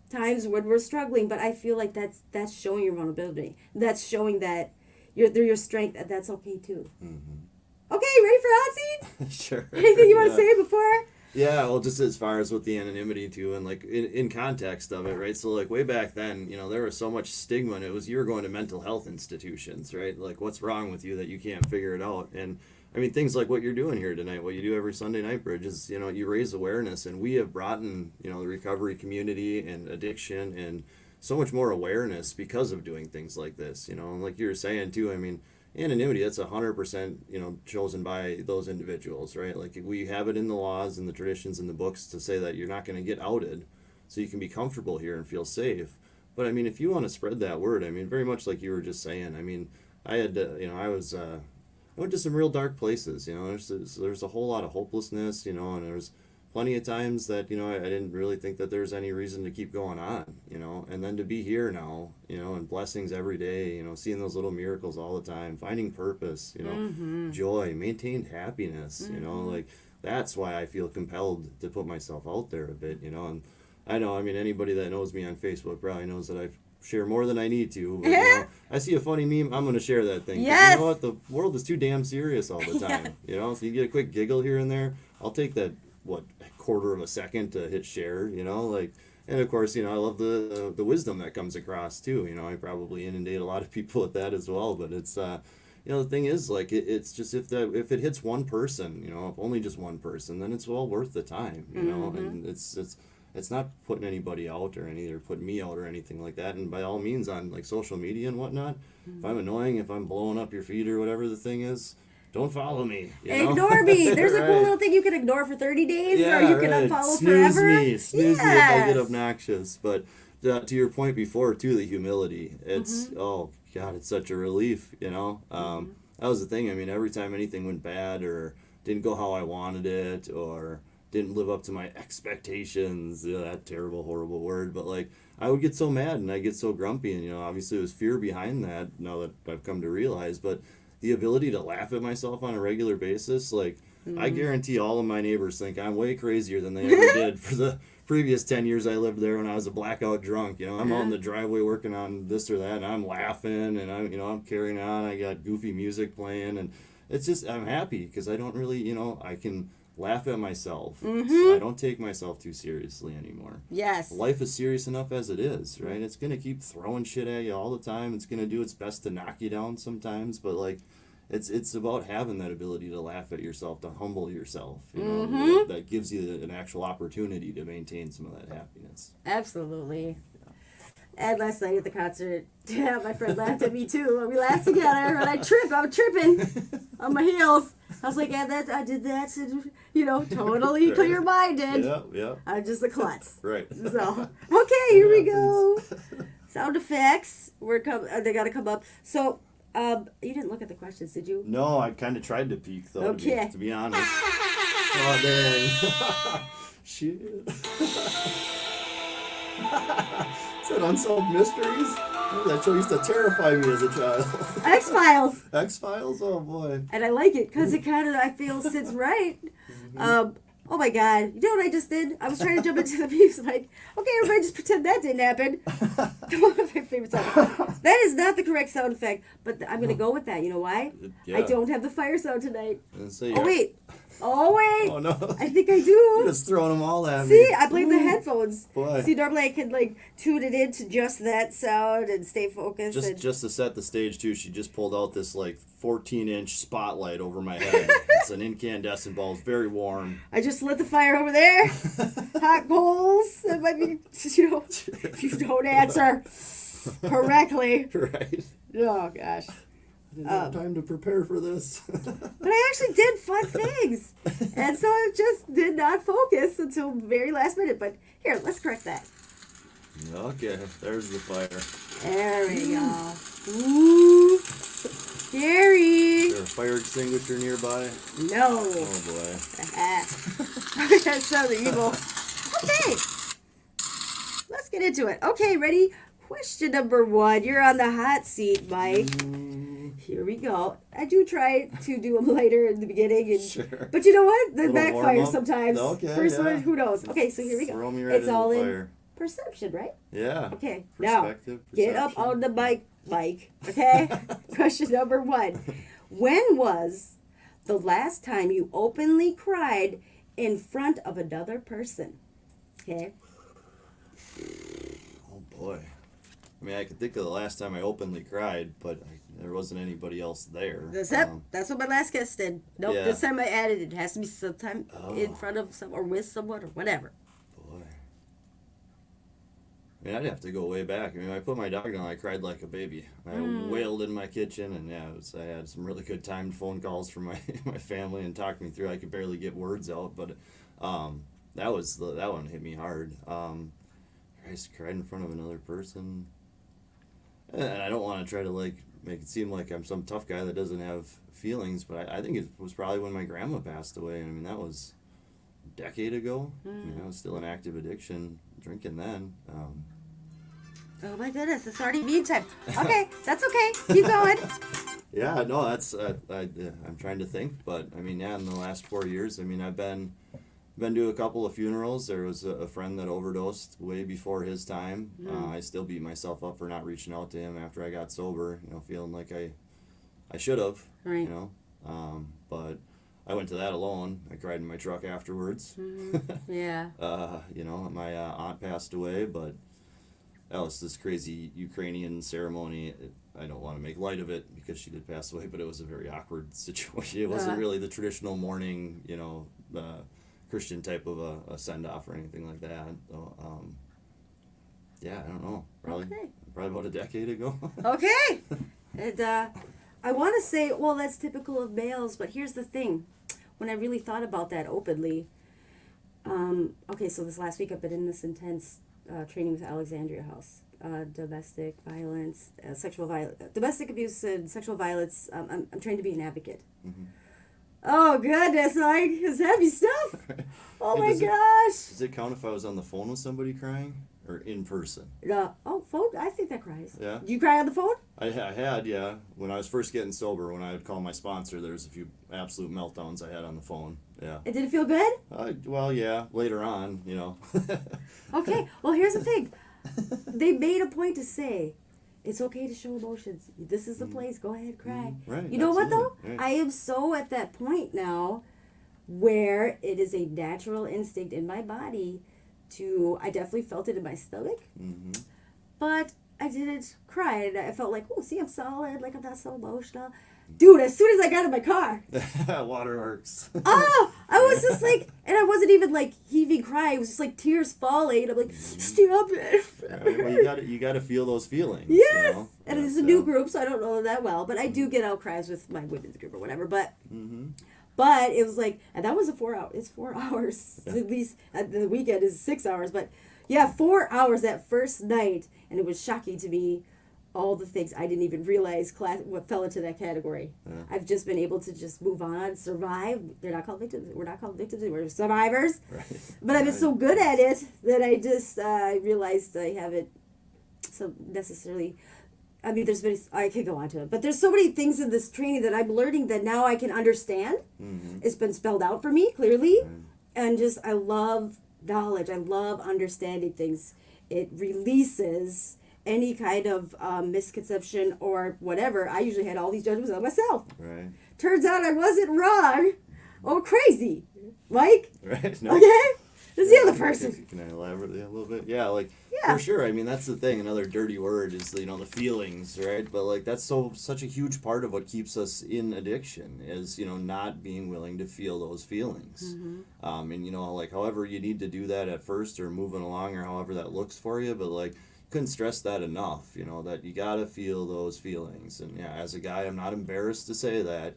times when we're struggling, but I feel like that's showing your vulnerability. That's showing that your strength, and that's okay too. Okay, ready for hot seat? Sure. Anything you want to say before? Yeah, well, just as far as with the anonymity too, and like in context of it, right? So like way back then, there was so much stigma, and it was you were going to mental health institutions, right? Like what's wrong with you that you can't figure it out? And I mean, things like what you're doing here tonight, what you do every Sunday night, Bridge, is, you raise awareness, and we have brought in, the recovery community and addiction and so much more awareness because of doing things like this, and like you were saying too, I mean, anonymity, that's 100%, chosen by those individuals, right? Like we have it in the laws and the traditions and the books to say that you're not going to get outed, so you can be comfortable here and feel safe. But I mean, if you want to spread that word, I mean, very much like you were just saying, I mean, I had to, I went to some real dark places, there's a whole lot of hopelessness, and there's plenty of times that, I didn't really think that there's any reason to keep going on, and then to be here now, and blessings every day, seeing those little miracles all the time, finding purpose, joy, maintained happiness, like that's why I feel compelled to put myself out there a bit, and I know, I mean, anybody that knows me on Facebook probably knows that I've share more than I need to. But, I see a funny meme, I'm going to share that thing. Yes. You know what? The world is too damn serious all the time. So you get a quick giggle here and there. I'll take that, a quarter of a second to hit share, and of course, I love the wisdom that comes across too. I probably inundate a lot of people with that as well, but it's, the thing is, like, it's just if it hits one person, if only just one person, then it's well worth the time, and it's not putting anybody out or putting me out or anything like that. And by all means, on like social media and whatnot, if I'm annoying, if I'm blowing up your feed or whatever the thing is, don't follow me. Ignore me. There's a cool Right. little thing you can ignore for 30 days, Yeah, or you can right. unfollow Snooze forever. Snooze me if I get Yes. obnoxious. But to your point before, too, the humility. It's, oh, God, it's such a relief, That was the thing. I mean, every time anything went bad or didn't go how I wanted it or didn't live up to my expectations, that terrible, horrible word, but, like, I would get so mad and I get so grumpy. And, obviously it was fear behind that now that I've come to realize. But the ability to laugh at myself on a regular basis, like, I guarantee all of my neighbors think I'm way crazier than they ever did for the previous 10 years I lived there when I was a blackout drunk. I'm out in the driveway working on this or that, and I'm laughing, and I'm carrying on. I got goofy music playing, and it's just, I'm happy because I don't really, I can laugh at myself. So I don't take myself too seriously anymore. Yes. Life is serious enough as it is, right? It's going to keep throwing shit at you all the time. It's going to do its best to knock you down sometimes, but, like, it's about having that ability to laugh at yourself, to humble yourself. That gives you an actual opportunity to maintain some of that happiness. Absolutely. And last night at the concert, my friend laughed at me too. And we laughed together, and I'm tripping on my heels. I was like, yeah, I did that, totally clear-minded. Yeah. I'm just a klutz. Right. So, okay, here we go. Sound effects. They got to come up. So, you didn't look at the questions, did you? No, I kind of tried to peek, though, Okay. to be honest. Oh, dang. Shit. Is that Unsolved Mysteries? Oh, that show used to terrify me as a child. X-Files. X-Files? Oh, boy. And I like it because it kind of, I feel, sits right. Oh my God. You know what I just did? I was trying to jump into the music. Like, okay, everybody just pretend that didn't happen. One of my favorite sound. That is not the correct sound effect, but I'm going to go with that. You know why? Yeah. I don't have the fire sound tonight. So Oh, wait. Oh, no. I think I do. You're just throwing them all at me. See, I played the headphones. Boy. See, normally I could, like, tune it into just that sound and stay focused. Just to set the stage, too, she just pulled out this, like, 14-inch spotlight over my head. It's an incandescent bulb. It's very warm. I just lit the fire over there. Hot coals. That might be, if you don't answer correctly. Right. Oh, gosh. I didn't have time to prepare for this. But I actually did fun things. And so I just did not focus until very last minute. But here, let's correct that. Okay, there's the fire. There we go. Ooh. Scary. Is there a fire extinguisher nearby? No. Oh, boy. That sounded evil. Okay. Let's get into it. Okay, ready? Question number 1. You're on the hot seat, Mike. Here we go. I do try to do them lighter in the beginning, and Sure. but you know what? They Little backfire warm-up? sometimes. Okay, First yeah. one, who knows? Okay, so here we go. Throw me right It's into all the in fire. perception, right? Yeah. Okay. Now, Perspective, get up perception. on the mic, Mike. Okay. Question number 1. When was the last time you openly cried in front of another person? Okay. Oh, boy. I mean, I could think of the last time I openly cried, but there wasn't anybody else there. That's what my last guest did. Nope, Yeah. this time I added it. It has to be sometime in front of some or with someone or whatever. Boy. I mean, I'd have to go way back. I mean, when I put my dog down, I cried like a baby. I wailed in my kitchen, and I had some really good timed phone calls from my family and talked me through. I could barely get words out, but that one hit me hard. I just cried in front of another person. And I don't want to try to, like, make it seem like I'm some tough guy that doesn't have feelings, but I think it was probably when my grandma passed away. I mean, that was a decade ago. I mean, I was still in active addiction, drinking then. Oh my goodness, it's already mean time. Okay, that's okay. Keep going. Yeah, no, that's I'm trying to think, but I mean, yeah, in the last 4 years, I mean, I've been to a couple of funerals. There was a friend that overdosed way before his time. I still beat myself up for not reaching out to him after I got sober, feeling like I should have, Right. but I went to that alone. I cried in my truck afterwards. Yeah. My aunt passed away, but oh, it's this crazy Ukrainian ceremony. I don't want to make light of it because she did pass away, but it was a very awkward situation. It wasn't really the traditional mourning, Christian type of a send off or anything like that. So, yeah, I don't know. Probably about a decade ago. Okay. And I want to say, well, that's typical of males, but here's the thing. When I really thought about that openly, okay, so this last week I've been in this intense training with Alexandria House. Domestic violence, domestic abuse and sexual violence. I'm trained to be an advocate. Mm-hmm. Oh, goodness, like, it's heavy stuff. Oh, my gosh. Does it count if I was on the phone with somebody crying? Or in person? Phone? I think that cries. Yeah. Do you cry on the phone? I had, yeah. When I was first getting sober, when I would call my sponsor, there was a few absolute meltdowns I had on the phone. Yeah. And did it feel good? Well, yeah. Later on, Okay. Well, here's the thing. They made a point to say, it's okay to show emotions. This is the place. Go ahead, cry. Right. You know what, though? Right. I am so at that point now where it is a natural instinct in my body I definitely felt it in my stomach, but I didn't cry. And I felt like, oh, see, I'm solid. Like, I'm not so emotional. Dude, as soon as I got in my car. Waterworks. Oh, I was just like, and I wasn't even like heaving cry. It was just like tears falling. And I'm like, stop it. Right. Well, you got to feel those feelings. Yes. And it's a new group, so I don't know that well. But I do get out cries with my women's group or whatever. But but it was like, and that was it's 4 hours. Yeah. At least the weekend is 6 hours. But yeah, 4 hours that first night. And it was shocking to me, all the things I didn't even realize what fell into that category. Yeah. I've just been able to just move on, survive. They're not called victims. We're not called victims. We're survivors. Right. But I've been so good at it that I just realized I haven't so necessarily... I mean, I could go on to it, but there's so many things in this training that I'm learning that now I can understand. It's been spelled out for me clearly. And just, I love knowledge. I love understanding things. It releases any kind of misconception or whatever. I usually had all these judgments on myself. Right. Turns out I wasn't wrong. Oh, crazy. Mike? Right. No. Okay? This is the other person. Can I elaborate a little bit? Yeah, for sure. I mean, that's the thing. Another dirty word is, the feelings, right? But, that's such a huge part of what keeps us in addiction is, not being willing to feel those feelings. And, however you need to do that at first or moving along or however that looks for you, but, couldn't stress that enough, that you got to feel those feelings. And, yeah, as a guy, I'm not embarrassed to say that,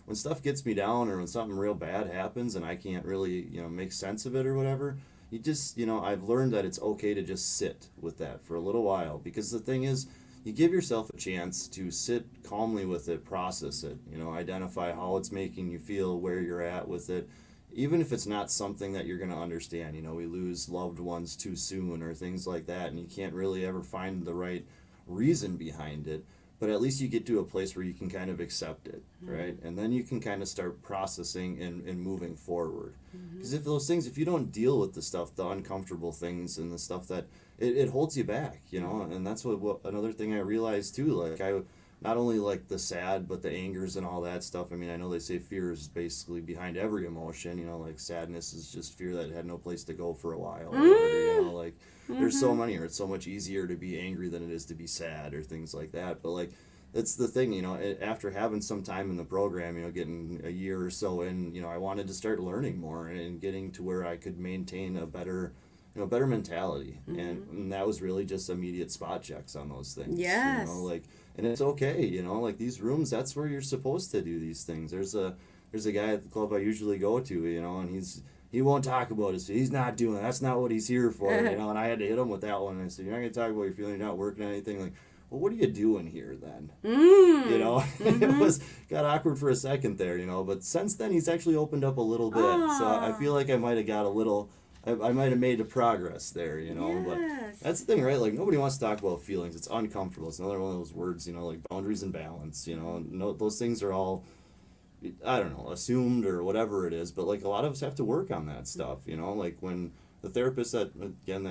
when stuff gets me down or when something real bad happens and I can't really, make sense of it or whatever, you just, I've learned that it's okay to just sit with that for a little while. Because the thing is, you give yourself a chance to sit calmly with it, process it, identify how it's making you feel, where you're at with it. Even if it's not something that you're going to understand, we lose loved ones too soon or things like that, and you can't really ever find the right reason behind it. But at least you get to a place where you can kind of accept it, right? And then you can kind of start processing and moving forward. Because if you don't deal with the stuff, the uncomfortable things and the stuff that, it holds you back, And that's what another thing I realized too, not only the sad, but the angers and all that stuff. I mean, I know they say fear is basically behind every emotion, sadness is just fear that had no place to go for a while. Or whatever, there's so many, or it's so much easier to be angry than it is to be sad or things like that. But that's the thing, after having some time in the program, getting a year or so in, I wanted to start learning more and getting to where I could maintain a better mentality. And that was really just immediate spot checks on those things. Yes. And it's okay, these rooms, that's where you're supposed to do these things. There's a guy at the club I usually go to, and he won't talk about it. He's not doing it. That's not what he's here for, and I had to hit him with that one. And I said, you're not going to talk about your feeling, you're not working on anything. Well, what are you doing here then? It got awkward for a second there, but since then he's actually opened up a little bit. So I feel like I might have got a little... I might have made a progress there, Yes. But that's the thing, right? Nobody wants to talk about feelings. It's uncomfortable. It's another one of those words, boundaries and balance, No, those things are all, I don't know, assumed or whatever it is. But, a lot of us have to work on that stuff, when the therapist that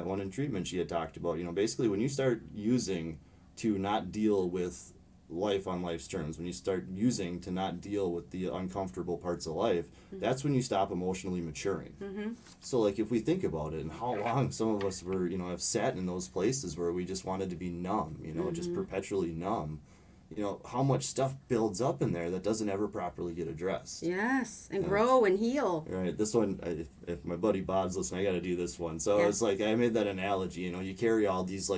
one in treatment she had talked about, basically when you start using to not deal with, life on life's terms, when you start using to not deal with the uncomfortable parts of life, that's when you stop emotionally maturing. So like if we think about it and how long some of us were, have sat in those places where we just wanted to be numb, just perpetually numb, how much stuff builds up in there that doesn't ever properly get addressed. Yes, and grow and heal. Right. This one, if my buddy Bob's listening, I got to do this one. So it's like I made that analogy. You carry all these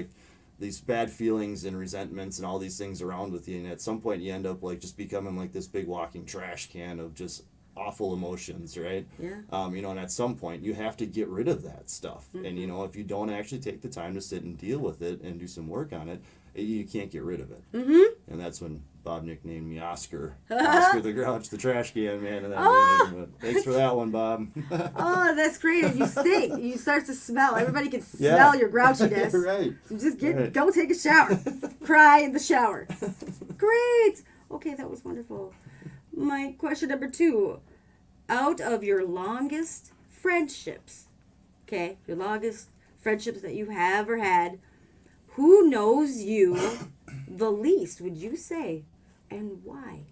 these bad feelings and resentments and all these things around with you, and at some point you end up like just becoming like this big walking trash can of just awful emotions, right? Yeah. And at some point you have to get rid of that stuff. And if you don't actually take the time to sit and deal with it and do some work on it, you can't get rid of it. And that's when Bob nicknamed me Oscar. Oscar the Grouch, the trash can man. And thanks for that one, Bob. Oh, that's great. And you stink. You start to smell. Everybody can smell your grouchiness. Right. So just go take a shower. Cry in the shower. Great. Okay, that was wonderful. My question number 2. Out of your longest friendships, okay, your longest friendships that you have or had, who knows you the least, would you say, and why?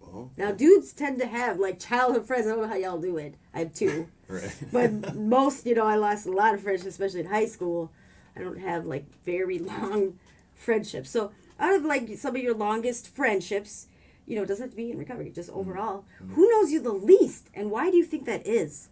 Well, now, dudes tend to have, like, childhood friends. I don't know how y'all do it. I have 2. Right. But most, I lost a lot of friendships, especially in high school. I don't have, like, very long friendships. So, out of, like, some of your longest friendships, it doesn't have to be in recovery, just overall, who knows you the least, and why do you think that is?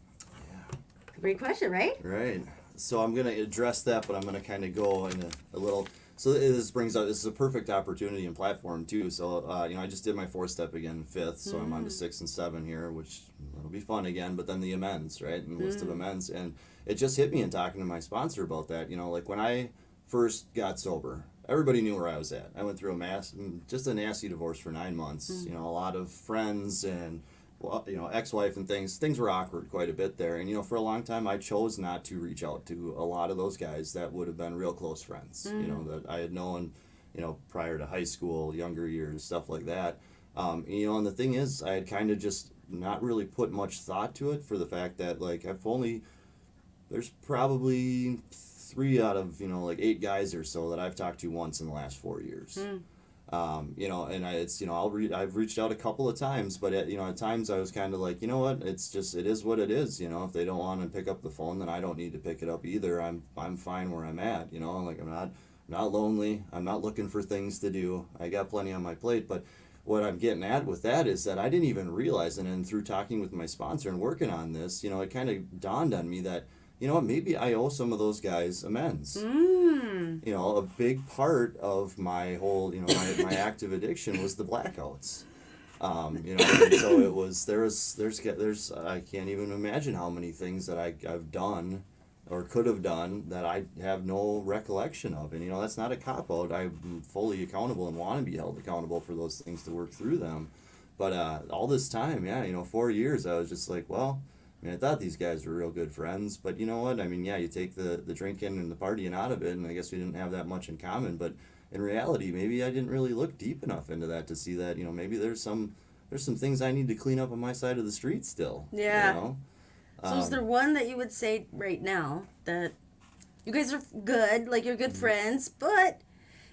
Yeah. Great question, right? Right. So I'm going to address that, but I'm going to kind of go in a little... So this is a perfect opportunity and platform, too. So, I just did my 4-step again, 5th, so I'm on to 6 and 7 here, which will be fun again, but then the amends, right, and list of amends. And it just hit me in talking to my sponsor about that. Like when I first got sober, everybody knew where I was at. I went through just a nasty divorce for 9 months. A lot of friends and... ex-wife and things were awkward quite a bit there. And, for a long time, I chose not to reach out to a lot of those guys that would have been real close friends, that I had known, prior to high school, younger years, stuff like that. And the thing is, I had kind of just not really put much thought to it for the fact that, like, there's probably 3 out of, 8 guys or so that I've talked to once in the last 4 years. And I've reached out a couple of times, but at times I was kind of like, what, it is what it is. If they don't want to pick up the phone, then I don't need to pick it up either. I'm fine where I'm at. Like I'm not lonely. I'm not looking for things to do. I got plenty on my plate. But what I'm getting at with that is that I didn't even realize, and then through talking with my sponsor and working on this, it kind of dawned on me that, maybe I owe some of those guys amends. A big part of my whole, my active addiction was the blackouts. And so it was, there's, I can't even imagine how many things that I've done or could have done that I have no recollection of. And, that's not a cop-out. I'm fully accountable and want to be held accountable for those things to work through them. But all this time, 4 years, I was just like, well, I thought these guys were real good friends, but you know what? You take the drinking and the partying out of it, and I guess we didn't have that much in common. But in reality, maybe I didn't really look deep enough into that to see that, maybe there's some things I need to clean up on my side of the street still. Yeah. So is there one that you would say right now that you guys are good, like you're good friends, but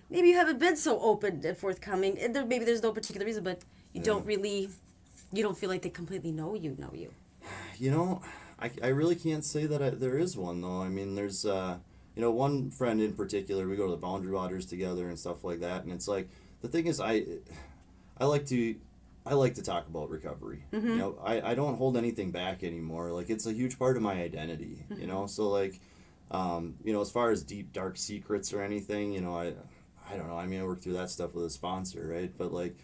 maybe you haven't been so open and forthcoming, and maybe there's no particular reason, but you don't feel like they completely know you? I really can't say that there is one, though. There's, one friend in particular, we go to the Boundary Waters together and stuff like that, and it's like, the thing is, I like to talk about recovery. I don't hold anything back anymore. Like, it's a huge part of my identity, so, like, as far as deep, dark secrets or anything, I don't know. I work through that stuff with a sponsor, right? But, like,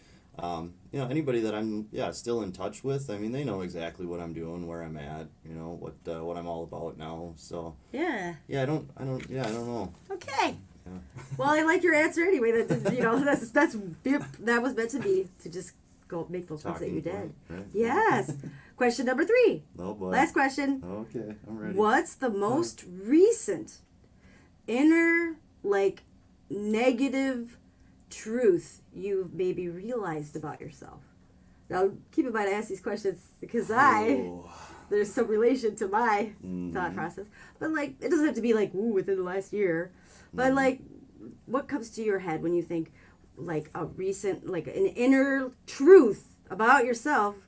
anybody that I'm still in touch with, they know exactly what I'm doing, where I'm at, what I'm all about now. So I don't know. Okay. Yeah. Well, I like your answer anyway. That was meant to be, to just go make those ones that you did. Right? Yes. Question number 3. Oh boy. Last question. Okay, I'm ready. What's the most recent inner, like, negative truth you've maybe realized about yourself? Now, keep in mind, I ask these questions because there's some relation to my thought process. But, like, it doesn't have to be, like, within the last year. But, like, what comes to your head when you think, like a recent, like an inner truth about yourself,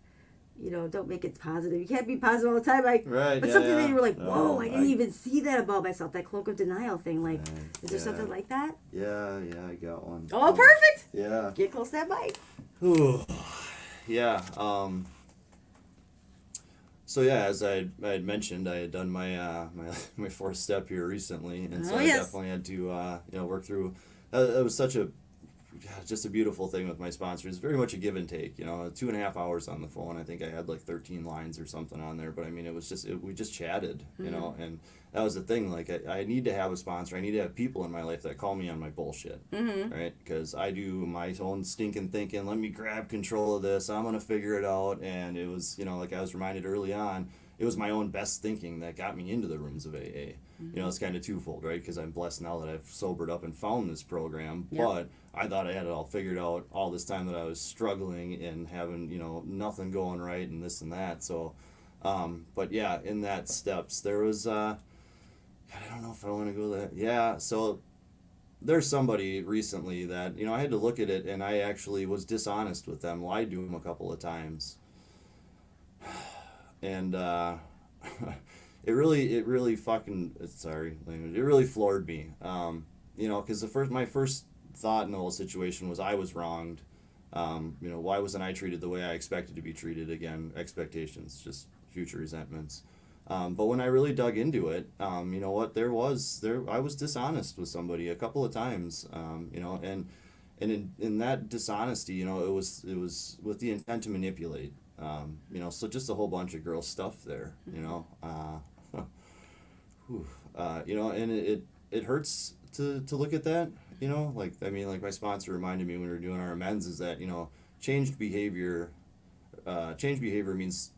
don't make it positive. You can't be positive all the time, like, Right, but yeah, something yeah. that you were like, whoa, No, I didn't even see that about myself. That cloak of denial thing, like, is there yeah. something like that? Yeah, I got one. Oh, perfect. Yeah. Get close to that mic. Ooh. Yeah. So yeah, as I had mentioned, I had done my my fourth step here recently, and so I definitely had to work through. It was such a just a beautiful thing with my sponsor. It's very much a give and take. 2.5 hours on the phone. I think I had like 13 lines or something on there, but I mean, it was just we just chatted, and that was the thing. Like I need to have a sponsor. I need to have people in my life that call me on my bullshit, right? Because I do my own stinking thinking. Let me grab control of this. I'm gonna figure it out. And it was, like I was reminded early on, it was my own best thinking that got me into the rooms of AA. It's kind of twofold, right? Because I'm blessed now that I've sobered up and found this program, but I thought I had it all figured out all this time that I was struggling and having, nothing going right and this and that. So, but yeah, in that steps, there was, I don't know if I want to go there. Yeah, so there's somebody recently that, I had to look at it, and I actually was dishonest with them, lied to them a couple of times. And, it really fucking, sorry language, it really floored me. Because my first thought in the whole situation was I was wronged. Why wasn't I treated the way I expected to be treated? Again, expectations, just future resentments. But when I really dug into it, you know what, I was dishonest with somebody a couple of times, and in that dishonesty, it was with the intent to manipulate, so just a whole bunch of girl stuff there, and it hurts to look at that, like my sponsor reminded me when we were doing our amends is that, changed behavior means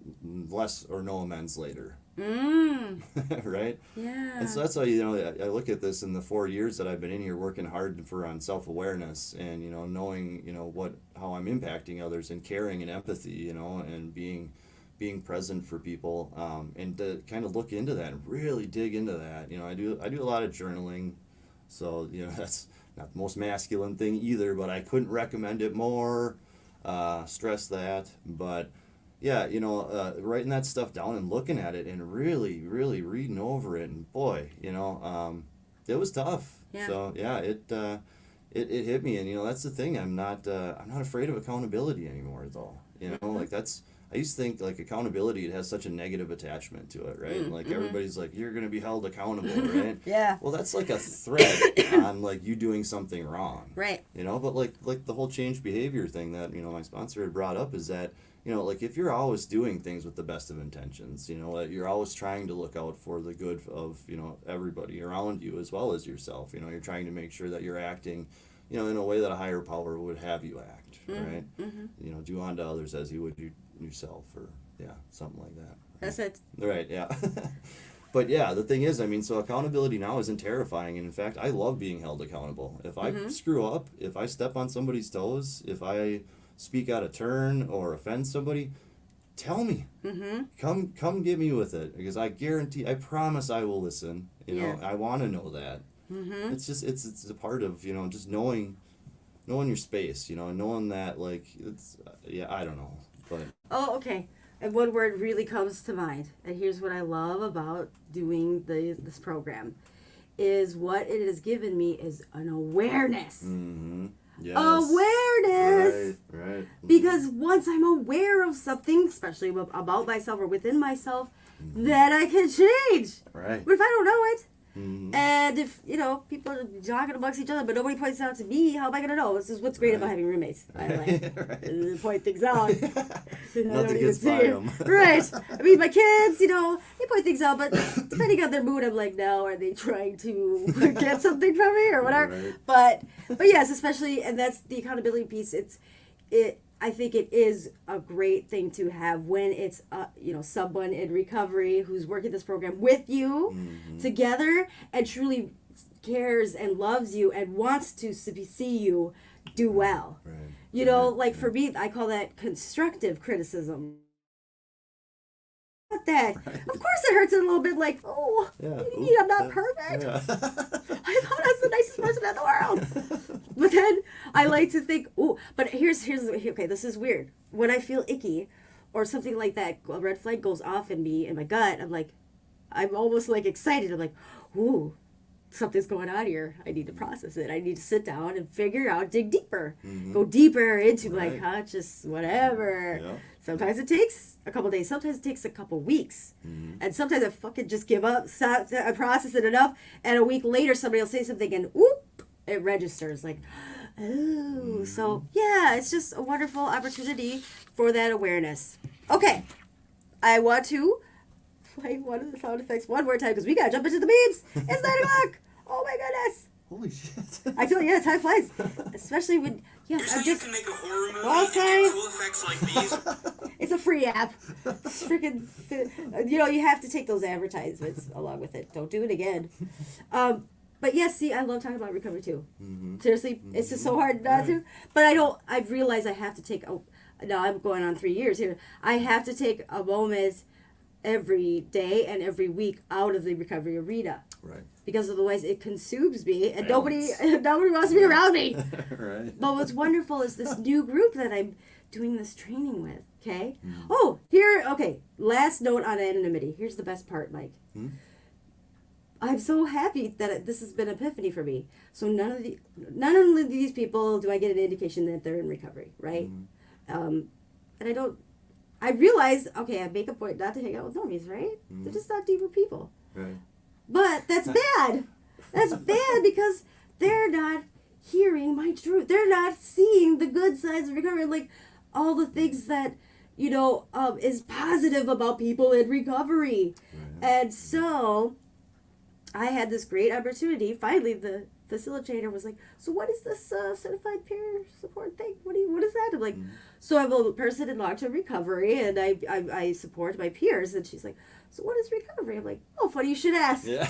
less or no amends later. Right? Yeah. And so that's why, I look at this in the 4 years that I've been in here working hard on self-awareness and, knowing, how I'm impacting others and caring and empathy, and being present for people, and to kind of look into that and really dig into that. I do a lot of journaling, so, that's not the most masculine thing either, but I couldn't recommend it more, stress that, but yeah, writing that stuff down and looking at it and really, really reading over it, and boy, it was tough. Yeah. So yeah, it hit me, and that's the thing. I'm not afraid of accountability anymore, though. Like I used to think like accountability, it has such a negative attachment to it, right? Like everybody's like, you're gonna be held accountable, right? Yeah. Well, that's like a threat on like you doing something wrong, Right. But like the whole change behavior thing that my sponsor had brought up is that. Like if you're always doing things with the best of intentions, you're always trying to look out for the good of, everybody around you as well as yourself. You're trying to make sure that you're acting, in a way that a higher power would have you act, right? Do unto others as you would do yourself, or something like that. That's it. Right, yeah. But yeah, the thing is, so accountability now isn't terrifying, and in fact, I love being held accountable. If I screw up, if I step on somebody's toes, if I speak out of turn or offend somebody, tell me. Come get me with it, because I promise I will listen. I want to know that. It's just it's a part of just knowing your space. Knowing that, like, it's I don't know, but Oh, okay. And one word really comes to mind, and here's what I love about doing this program, is what it has given me is an awareness. Yes. Awareness. Right. Because once I'm aware of something, especially about myself or within myself, then I can change. Right. But if I don't know it, and if people are talking amongst each other, but nobody points it out to me, how am I gonna know? This is what's great about having roommates. By the way, Right. point things out. Nothing gets by them. Right. I mean, my kids, they point things out, but depending on their mood, I'm like, no, are they trying to get something from me or whatever? Right. But yes, especially, and that's the accountability piece. I think it is a great thing to have when it's someone in recovery who's working this program with you together and truly cares and loves you and wants to see you do well. Right. Like for me, I call that constructive criticism. about that. Of course it hurts a little bit, like, oh, Yeah. I'm not perfect. Yeah. I thought I was the nicest person in the world. But then I like to think, oh, but here's okay, this is weird. When I feel icky or something like that, a red flag goes off in me, in my gut, I'm almost like excited. I'm like, ooh, something's going on here. I need to process it. I need to sit down and figure out, dig deeper, go deeper into my conscious whatever. Yeah. Sometimes it takes a couple days. Sometimes it takes a couple weeks. And sometimes I fucking just give up. I process it enough, and a week later somebody will say something, and whoop, it registers. Like, oh, so yeah, it's just a wonderful opportunity for that awareness. Okay, I want to play one of the sound effects one more time because we gotta jump into the memes. It's 9:00. Oh my goodness. Holy shit. I feel time flies, especially when Here's how you can make a horror movie Well, and sorry. get cool effects like these. It's a free app. It's freaking, you have to take those advertisements along with it. Don't do it again. But yes, see, I love talking about recovery too. Seriously, it's just so hard not to. But I've realized I have to take, now I'm going on 3 years here. I have to take a moment every day and every week out of the recovery arena. Right. Because otherwise it consumes me and nobody wants to be around me. Right. But what's wonderful is this new group that I'm doing this training with, okay? Oh, last note on anonymity. Here's the best part, Mike. I'm so happy that this has been an epiphany for me. So none of these people do I get an indication that they're in recovery, right? And I realized, okay, I make a point not to hang out with normies, right? They're just not deeper people. Right. But that's bad. That's bad because they're not hearing my truth. They're not seeing the good sides of recovery, like all the things that, is positive about people in recovery. Right. And so I had this great opportunity. Finally, the facilitator was like, so what is this certified peer support thing? What is that? I'm like, so I'm a person in long-term recovery, and I support my peers. And she's like, so what is recovery? I'm like, oh, funny you should ask. Yeah,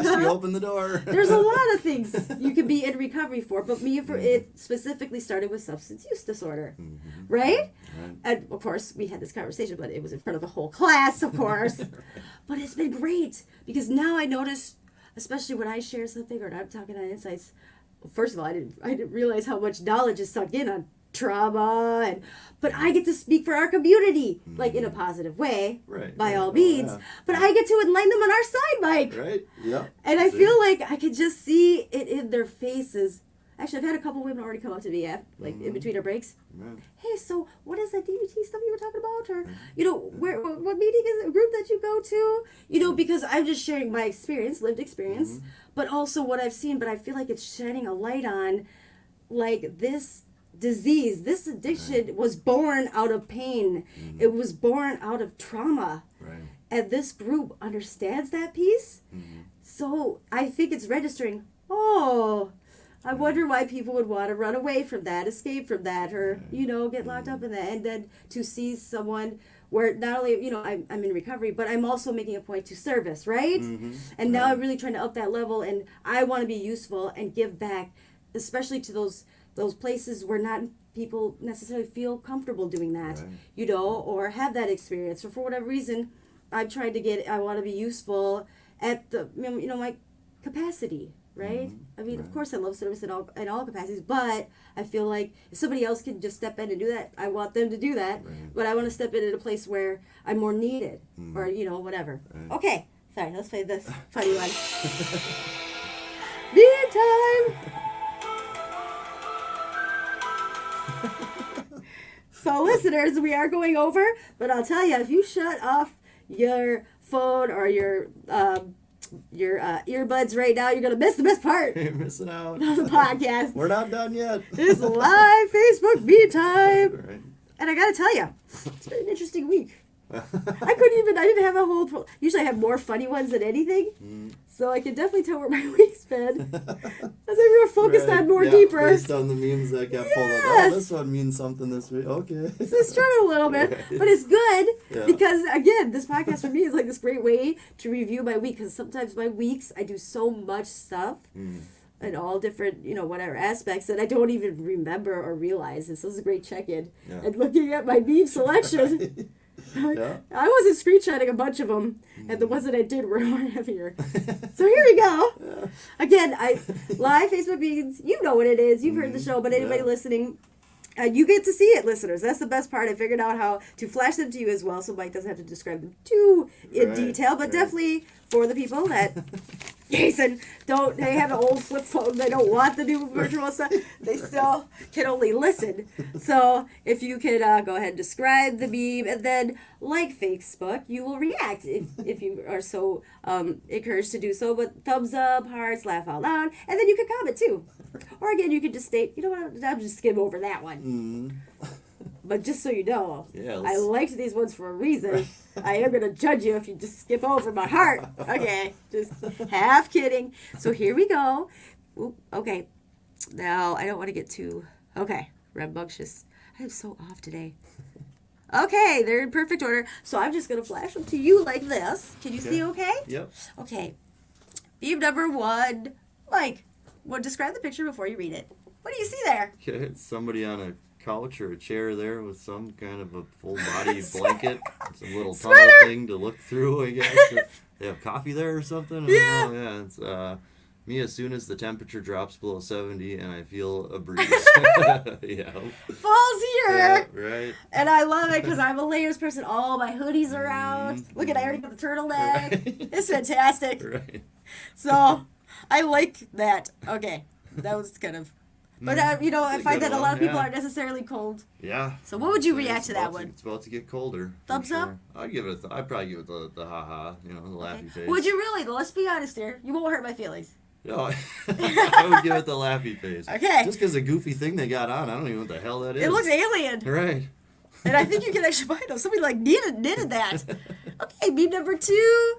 she opened the door. There's a lot of things you can be in recovery for, but it specifically started with substance use disorder, right? And of course, we had this conversation, but it was in front of the whole class, of course. But it's been great because now I notice, especially when I share something or I'm talking on insights. First of all, I didn't realize how much knowledge is sunk in on trauma, but I get to speak for our community, like in a positive way, by all means. But I get to enlighten them on our side, Mike. Right. Yeah. And I feel like I could just see it in their faces. Actually, I've had a couple women already come up to me, in between our breaks. Hey, so what is that DBT stuff you were talking about? Or, what meeting is it, group that you go to? Because I'm just sharing my experience, lived experience, but also what I've seen. But I feel like it's shining a light on, like, this disease, this addiction was born out of pain. It was born out of trauma. Right. And this group understands that piece. So I think it's registering, I wonder why people would want to run away from that, escape from that, or, get locked up in that. And then to see someone where not only, I'm in recovery, but I'm also making a point to service, right? And now I'm really trying to up that level, and I want to be useful and give back, especially to those places where not people necessarily feel comfortable doing that, or have that experience, or for whatever reason, I want to be useful at the, my capacity, right? I mean, of course I love service in all capacities, but I feel like if somebody else can just step in and do that, I want them to do that, but I want to step in at a place where I'm more needed, or, whatever. Okay, sorry, let's play this funny one. Meantime! So listeners, we are going over, but I'll tell you, if you shut off your phone or your earbuds right now, you're going to miss the best part. You're missing out. Of the podcast. We're not done yet. It's live Facebook me time. Right. And I got to tell you, it's been an interesting week. I didn't have a whole, usually I have more funny ones than anything. So I can definitely tell where my week's been. As we were focused on more deeper. Based on the memes that kept pulling up. Oh, this one means something this week. Okay. So it's struggled a little bit, but it's good because, again, this podcast for me is like this great way to review my week, because sometimes my weeks, I do so much stuff in all different, whatever aspects that I don't even remember or realize. And so it's a great check-in. And looking at my meme selection. Yeah. I wasn't screenshotting a bunch of them, and the ones that I did were more heavier. So here we go. Yeah. Again, live Facebook meetings, you know what it is. You've heard the show, but anybody listening, you get to see it, listeners. That's the best part. I figured out how to flash them to you as well, so Mike doesn't have to describe them too in detail, but definitely for the people that... Jason, they have an old flip phone. They don't want the new virtual stuff. They still can only listen. So if you could go ahead and describe the meme, and then like Facebook, you will react if you are so encouraged to do so. But thumbs up, hearts, laugh out loud, and then you can comment too. Or again, you could just state, you know what, I'll just skim over that one. But just so you know, I liked these ones for a reason. I am going to judge you if you just skip over my heart. Okay, just half kidding. So here we go. Oop, okay, now I don't want to get too... Okay, rambunctious. I am so off today. Okay, they're in perfect order. So I'm just going to flash them to you like this. Can you see okay? Yep. Okay. Meme number 1. Mike, describe the picture before you read it. What do you see there? Okay, it's somebody on a couch or a chair there with some kind of a full body blanket, some little tunnel thing to look through, I guess. They have coffee there or something? I don't know. Yeah, it's me as soon as the temperature drops below 70 and I feel a breeze. Yeah. Fall's here! Yeah, right. And I love it because I'm a layers person. All my hoodies are out. Look at, I already got the turtleneck. Right. It's fantastic. Right. So, I like that. Okay. That was kind of... But, I find that a lot of people aren't necessarily cold. Yeah. So what would you react to that one? It's about to get colder. Thumbs up? I'd give it I'd probably give it the ha-ha, the laughy face. Would you really? Let's be honest here. You won't hurt my feelings. No, I would give it the laughy face. Okay. Just because the goofy thing they got on, I don't even know what the hell that is. It looks alien. Right. And I think you can actually buy those. Somebody knitted that. Okay, meme number 2.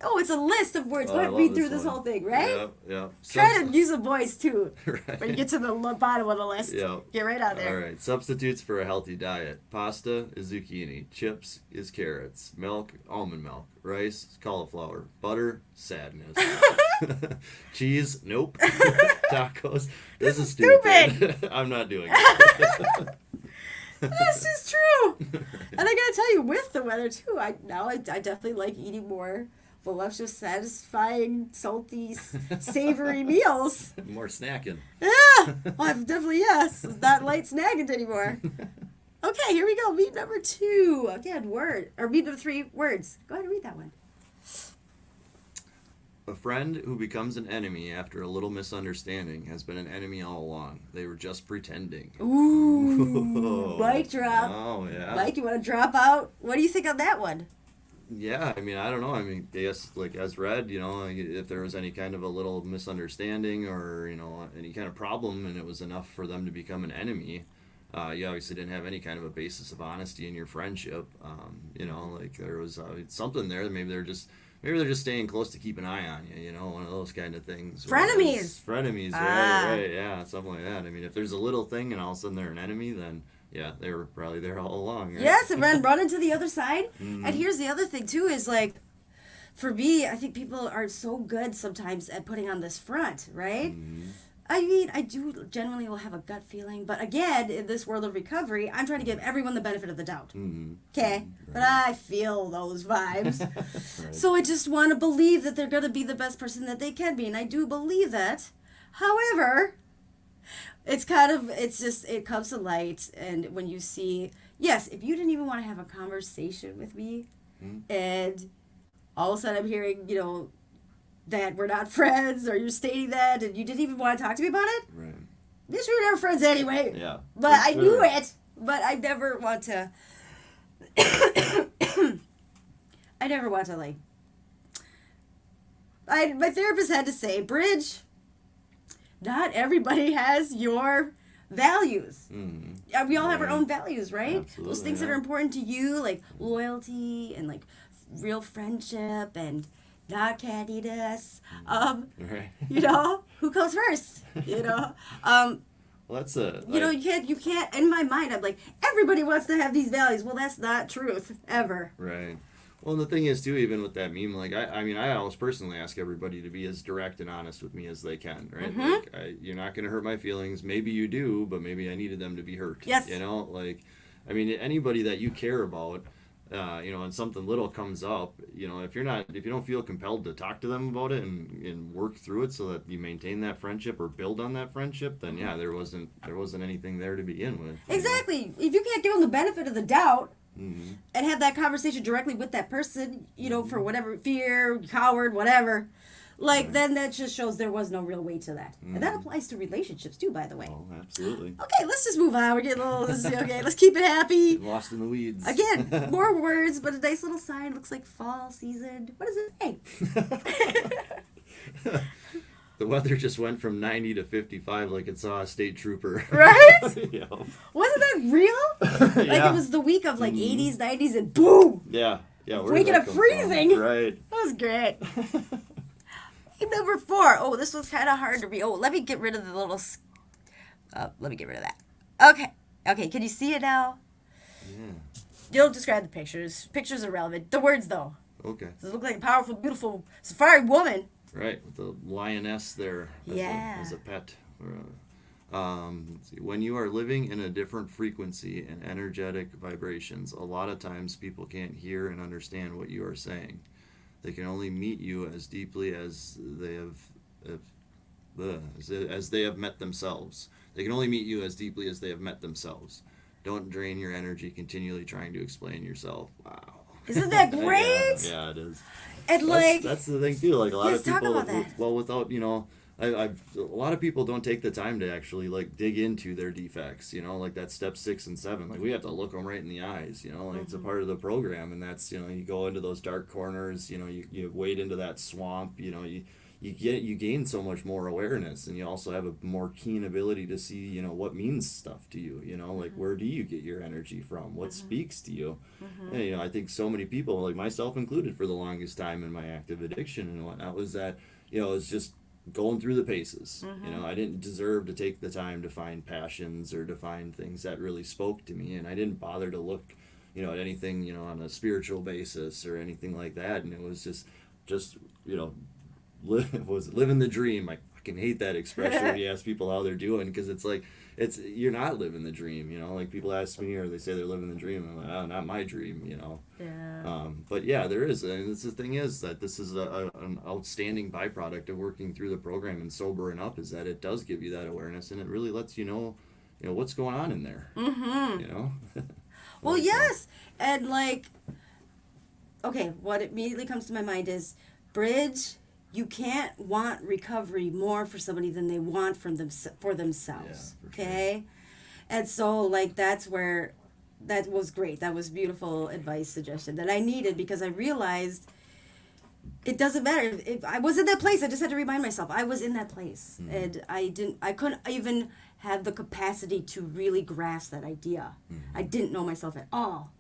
Oh, it's a list of words. Go ahead and read through this whole thing, right? Yeah. Try to use a voice, too. Right. When you get to the bottom of the list. Yeah. Get right out there. All right. Substitutes for a healthy diet. Pasta is zucchini. Chips is carrots. Milk, almond milk. Rice is cauliflower. Butter, sadness. Cheese, nope. Tacos. This is stupid. I'm not doing it. This is true. And I gotta tell you, with the weather, too, I definitely like eating more voluptuous, satisfying, salty, savory meals. More snacking. Yeah. Well, I'm definitely, yes. It's not light snagging anymore. Okay, here we go. Meme number 2. Again, meme number 3, words. Go ahead and read that one. A friend who becomes an enemy after a little misunderstanding has been an enemy all along. They were just pretending. Ooh. Mic drop. Oh, yeah. Mike, you want to drop out? What do you think on that one? Yeah, I mean, I don't know. I mean, I guess, like, as read, if there was any kind of a little misunderstanding or, any kind of problem and it was enough for them to become an enemy, you obviously didn't have any kind of a basis of honesty in your friendship. Like, there was something there. Maybe they're just staying close to keep an eye on you, one of those kind of things. Frenemies. Frenemies, right, yeah, something like that. I mean, if there's a little thing and all of a sudden they're an enemy, then... Yeah, they were probably there all along. Right? Yes, and run into the other side. Mm-hmm. And here's the other thing, too, is like, for me, I think people are so good sometimes at putting on this front, right? Mm-hmm. I mean, I do generally will have a gut feeling, but again, in this world of recovery, I'm trying to give everyone the benefit of the doubt. Mm-hmm. Okay? Right. But I feel those vibes. Right. So I just want to believe that they're going to be the best person that they can be, and I do believe that. However... it comes to light, and when you see, yes, if you didn't even want to have a conversation with me, and all of a sudden I'm hearing, that we're not friends, or you're stating that, and you didn't even want to talk to me about it, right? Yes, we were never friends anyway. Yeah. But I knew it, but I never want to, my therapist had to say, Bridge, not everybody has your values. Mm. We all have our own values, right? Absolutely, those things that are important to you, like loyalty and like real friendship and not candidness. Right. Who comes first? Well, that's you can't. In my mind, I'm like, everybody wants to have these values. Well, that's not truth ever. Right. Well, and the thing is, too, even with that meme, like, I always personally ask everybody to be as direct and honest with me as they can, right? Mm-hmm. Like, you're not going to hurt my feelings. Maybe you do, but maybe I needed them to be hurt. Yes. I mean, anybody that you care about, and something little comes up, if you don't feel compelled to talk to them about it and work through it so that you maintain that friendship or build on that friendship, then yeah, there wasn't anything there to begin with. Exactly. If you can't give them the benefit of the doubt and have that conversation directly with that person, for whatever fear, coward, whatever, then that just shows there was no real way to that. And that applies to relationships too, by the way. Oh, absolutely. Okay, let's just move on. We're getting a little, okay, let's keep it happy. Get lost in the weeds. Again, more words, but a nice little sign. Looks like fall season. What does it say? The weather just went from 90 to 55 like it saw a state trooper. Right? Yeah. Wasn't that real? Yeah. It was the week of 80s, 90s, and boom! Yeah. Waking up freezing. Right. That was great. Number 4. Oh, this was kind of hard to read. Oh, let me get rid of the little... let me get rid of that. Okay, can you see it now? Yeah. You don't describe the pictures. Pictures are relevant. The words, though. Okay. Does it look like a powerful, beautiful safari woman? Right, with the lioness there as a pet. Let's see. When you are living in a different frequency and energetic vibrations, a lot of times people can't hear and understand what you are saying. They can only meet you as deeply as they have met themselves. They can only meet you as deeply as they have met themselves. Don't drain your energy continually trying to explain yourself. Wow. Isn't that great? Yeah, it is. And that's the thing too. Like a lot of people, talk about that. well, without a lot of people don't take the time to actually dig into their defects. Like that step 6 and 7. Like we have to look them right in the eyes. It's a part of the program, and that's you go into those dark corners. You wade into that swamp. You gain so much more awareness, and you also have a more keen ability to see what means stuff to you. Like where do you get your energy from? What speaks to you? And, I think so many people, like myself included, for the longest time in my active addiction and whatnot, was that it was just going through the paces. I didn't deserve to take the time to find passions or to find things that really spoke to me, and I didn't bother to look at anything on a spiritual basis or anything like that. And it was just living the dream. I fucking hate that expression when you ask people how they're doing, because it's like you're not living the dream. Like people ask me or they say they're living the dream, I'm like, oh, not my dream. Yeah. But yeah, there is, and the thing is that this is an outstanding byproduct of working through the program and sobering up, is that it does give you that awareness, and it really lets you know what's going on in there. Well, yes, and okay, what immediately comes to my mind is, Bridge, you can't want recovery more for somebody than they want for themselves. Yeah, okay? Sure. And so that's where that was great. That was beautiful advice, suggestion that I needed, because I realized it doesn't matter if I was in that place. I just had to remind myself I was in that place, and I couldn't even have the capacity to really grasp that idea. I didn't know myself at all.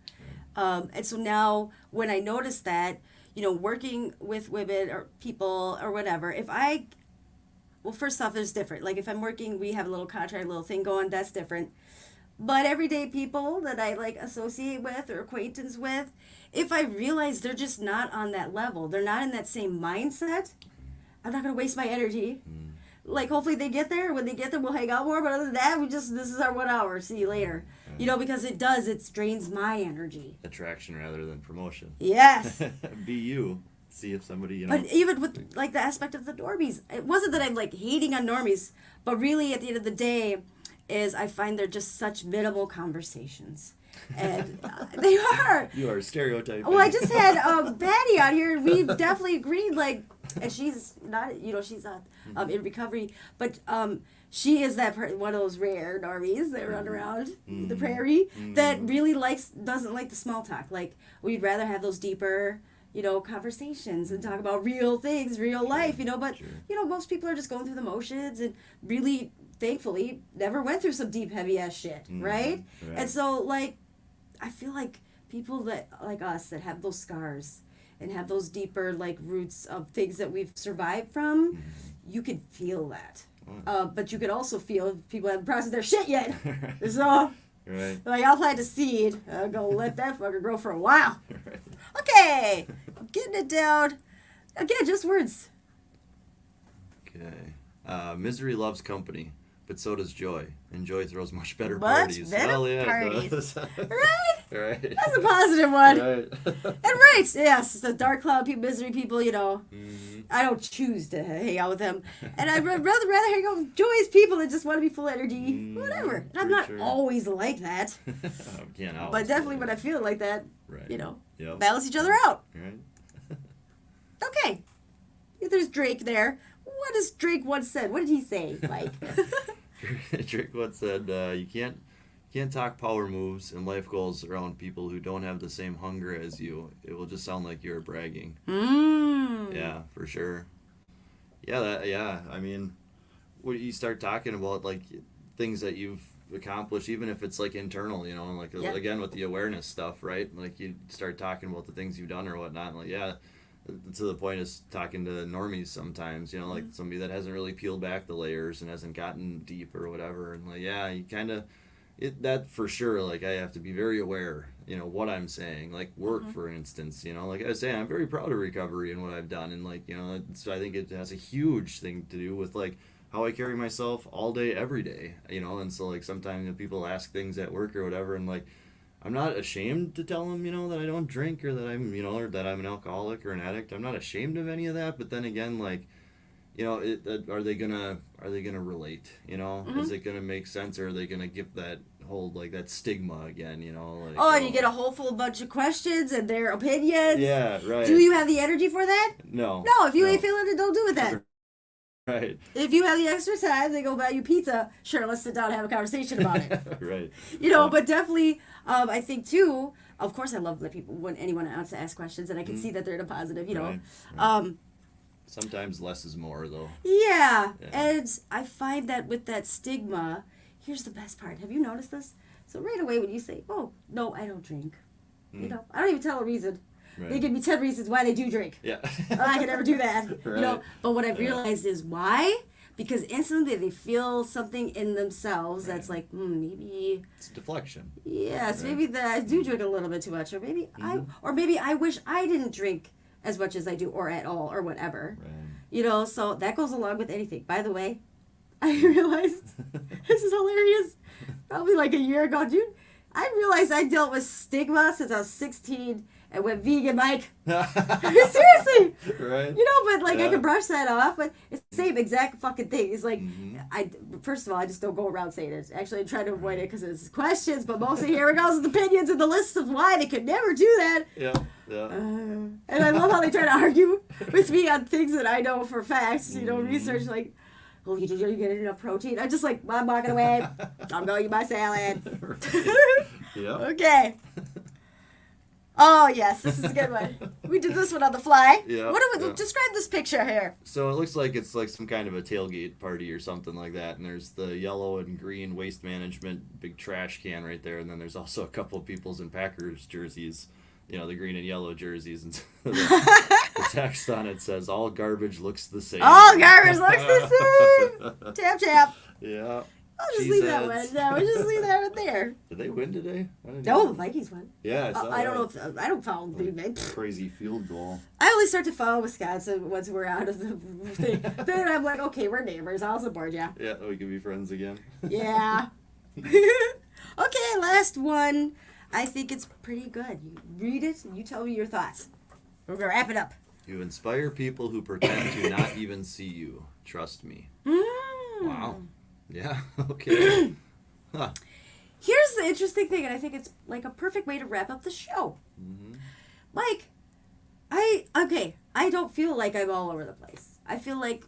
And so now when I noticed that, working with women or people or whatever, first off, there's different. Like if I'm working, we have a little contract, a little thing going, that's different. But everyday people that I associate with or acquaintance with, if I realize they're just not on that level, they're not in that same mindset, I'm not going to waste my energy. Hopefully they get there. When they get there, we'll hang out more. But other than that, this is our 1 hour. See you later. Because it drains my energy. Attraction rather than promotion. Yes. Be you. See if somebody, But even with the aspect of the normies, it wasn't that I'm hating on normies, but really at the end of the day, is I find they're just such minimal conversations. And they are. You are stereotyping. Well, I just had Batty on here, and we definitely agreed, and she's not, she's not in recovery, but she is one of those rare normies that run around the prairie that really doesn't like the small talk. We'd rather have those deeper, conversations and talk about real things, real life, but, sure. Most people are just going through the motions and really, thankfully, never went through some deep, heavy-ass shit, right? And so, I feel like people that, like us, that have those scars and have those deeper, roots of things that we've survived from, you could feel that. But you could also feel if people haven't processed their shit yet. So, I'll plant a seed. I'll go let that fucker grow for a while. Okay, I'm getting it down. Again, just words. Okay. Misery loves company, but so does joy. Enjoy throws much better Much parties. better Hell yeah, it parties. does. Right? Right. That's a positive one. Right. And right, yes, the dark cloud people, misery people, you know. Mm-hmm. I don't choose to hang out with them. And I'd rather hang out with joyous people that just want to be full of energy. Whatever. And I'm for not sure. always like that. Can't always But definitely do when I feel like that, Right. you know, Yep. balance each other out. Right. Okay. There's Drake there. What does Drake once said? What did he say, Mike? Drake once said, "You can't talk power moves and life goals around people who don't have the same hunger as you. It will just sound like you're bragging." Yeah, for sure. Yeah, I mean, when you start talking about like things that you've accomplished, even if it's like internal, you know, and like again with the awareness stuff, right? Like you start talking about the things you've done or whatnot, and like to the point is talking to normies sometimes, you know, like somebody that hasn't really peeled back the layers and hasn't gotten deep or whatever, and like you kind of that for sure, like I have to be very aware, you know, what I'm saying, like work for instance, you know, like I was saying, I'm very proud of recovery and what I've done, and like, you know, I think it has a huge thing to do with like how I carry myself all day every day, you know. And so like sometimes people ask things at work or whatever, and like I'm not ashamed to tell them, you know, that I don't drink or that I'm, you know, or that I'm an alcoholic or an addict. I'm not ashamed of any of that. But then again, like, you know, are they gonna relate? You know, is it gonna make sense, or are they gonna give that whole like that stigma again? You know, like and you get a whole full bunch of questions and their opinions. Yeah, right. Do you have the energy for that? No. No, if you ain't feeling it, don't do it then. Right. If you have the extra time, they go buy you pizza. Sure, let's sit down and have a conversation about it. Right. You know, but definitely, I think too. Of course, I love that people when anyone wants to ask questions, and I can see that they're in a positive. You know, Right. Sometimes less is more, though. Yeah, and I find that with that stigma, here's the best part. Have you noticed this? So right away when you say, "Oh no, I don't drink," you know, I don't even tell a reason. Right. They give me 10 reasons why they do drink. Yeah. I can never do that. Right. You know, but what I've realized is why? Because instantly they feel something in themselves that's like, maybe it's deflection. Yes, maybe that I do drink a little bit too much, or maybe I wish I didn't drink as much as I do, or at all, or whatever. Right. You know, so that goes along with anything. By the way, I realized this is hilarious. Probably like a year ago, dude. I realized I dealt with stigma since I was 16 and went vegan, Mike. Seriously. Right. You know, but like I can brush that off, but it's the same exact fucking thing. It's like, first of all, I just don't go around saying it. Actually, I try to avoid it because it's questions, but mostly here it goes with opinions and the list of why they could never do that. Yeah. And I love how they try to argue with me on things that I know for facts, you know, research like, oh, you getting enough protein? I'm just like, I'm walking away. I'm going to eat my salad. Yeah. Okay. Oh, yes, this is a good one. We did this one on the fly. Yeah. Describe this picture here. So it looks like it's like some kind of a tailgate party or something like that, and there's the yellow and green waste management big trash can right there, and then there's also a couple of people's in Packers jerseys, you know, the green and yellow jerseys, and the text on it says, "All garbage looks the same." All garbage looks the same. Tap, tap. Yeah. I'll just leave that one. No, we'll just leave that right there. Did they win today? No, the Vikings won. Yeah, I don't know if I don't follow Green Bay. Crazy field goal. I only start to follow Wisconsin once we're out of the thing. Then I'm like, okay, we're neighbors. I'll support you. Yeah, we can be friends again. Yeah. Okay, last one. I think it's pretty good. You read it and you tell me your thoughts. We're gonna wrap it up. You inspire people who pretend to not even see you. Trust me. Wow. Yeah, okay. Huh. Here's the interesting thing, and I think it's like a perfect way to wrap up the show. Mike, I don't feel like I'm all over the place. I feel like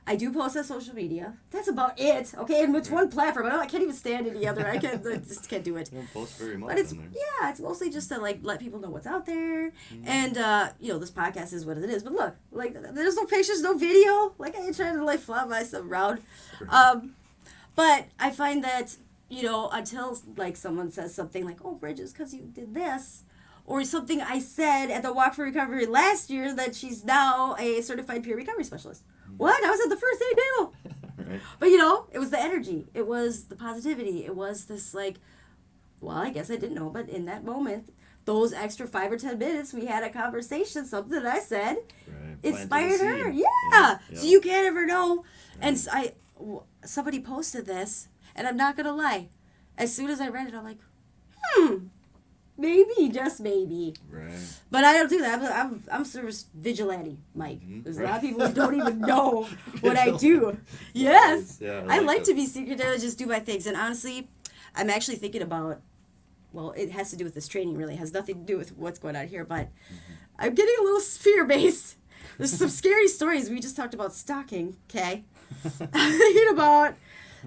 I do post on social media. That's about it, okay? And it's one platform. I can't even stand any other. I just can't do it. You don't post very much But it's, on there. yeah, it's mostly just to, like, let people know what's out there. And, you know, this podcast is what it is. But look, like, there's no pictures, no video. Like, I ain't trying to, like, flop myself around. But I find that, you know, until, like, someone says something like, oh, Bridges, because you did this, or something I said at the Walk for Recovery last year that she's now a certified peer recovery specialist. What? I was at the first 8 people. Right. But, you know, it was the energy. It was the positivity. It was this, like, well, I guess I didn't know, but in that moment, those extra 5 or 10 minutes, we had a conversation, something that I said inspired her. Yeah. So you can't ever know. And somebody posted this, And I'm not going to lie. As soon as I read it, I'm like, maybe, just maybe. Right. But I don't do that. I'm service vigilante, Mike. There's a lot of people who don't even know what I do. Yes. Yeah, I like it. to be secretive and just do my things. And honestly, I'm actually thinking about, well, it has to do with this training, really. It has nothing to do with what's going on here. But I'm getting a little fear-based. There's some scary stories. We just talked about stalking, okay? I'm thinking about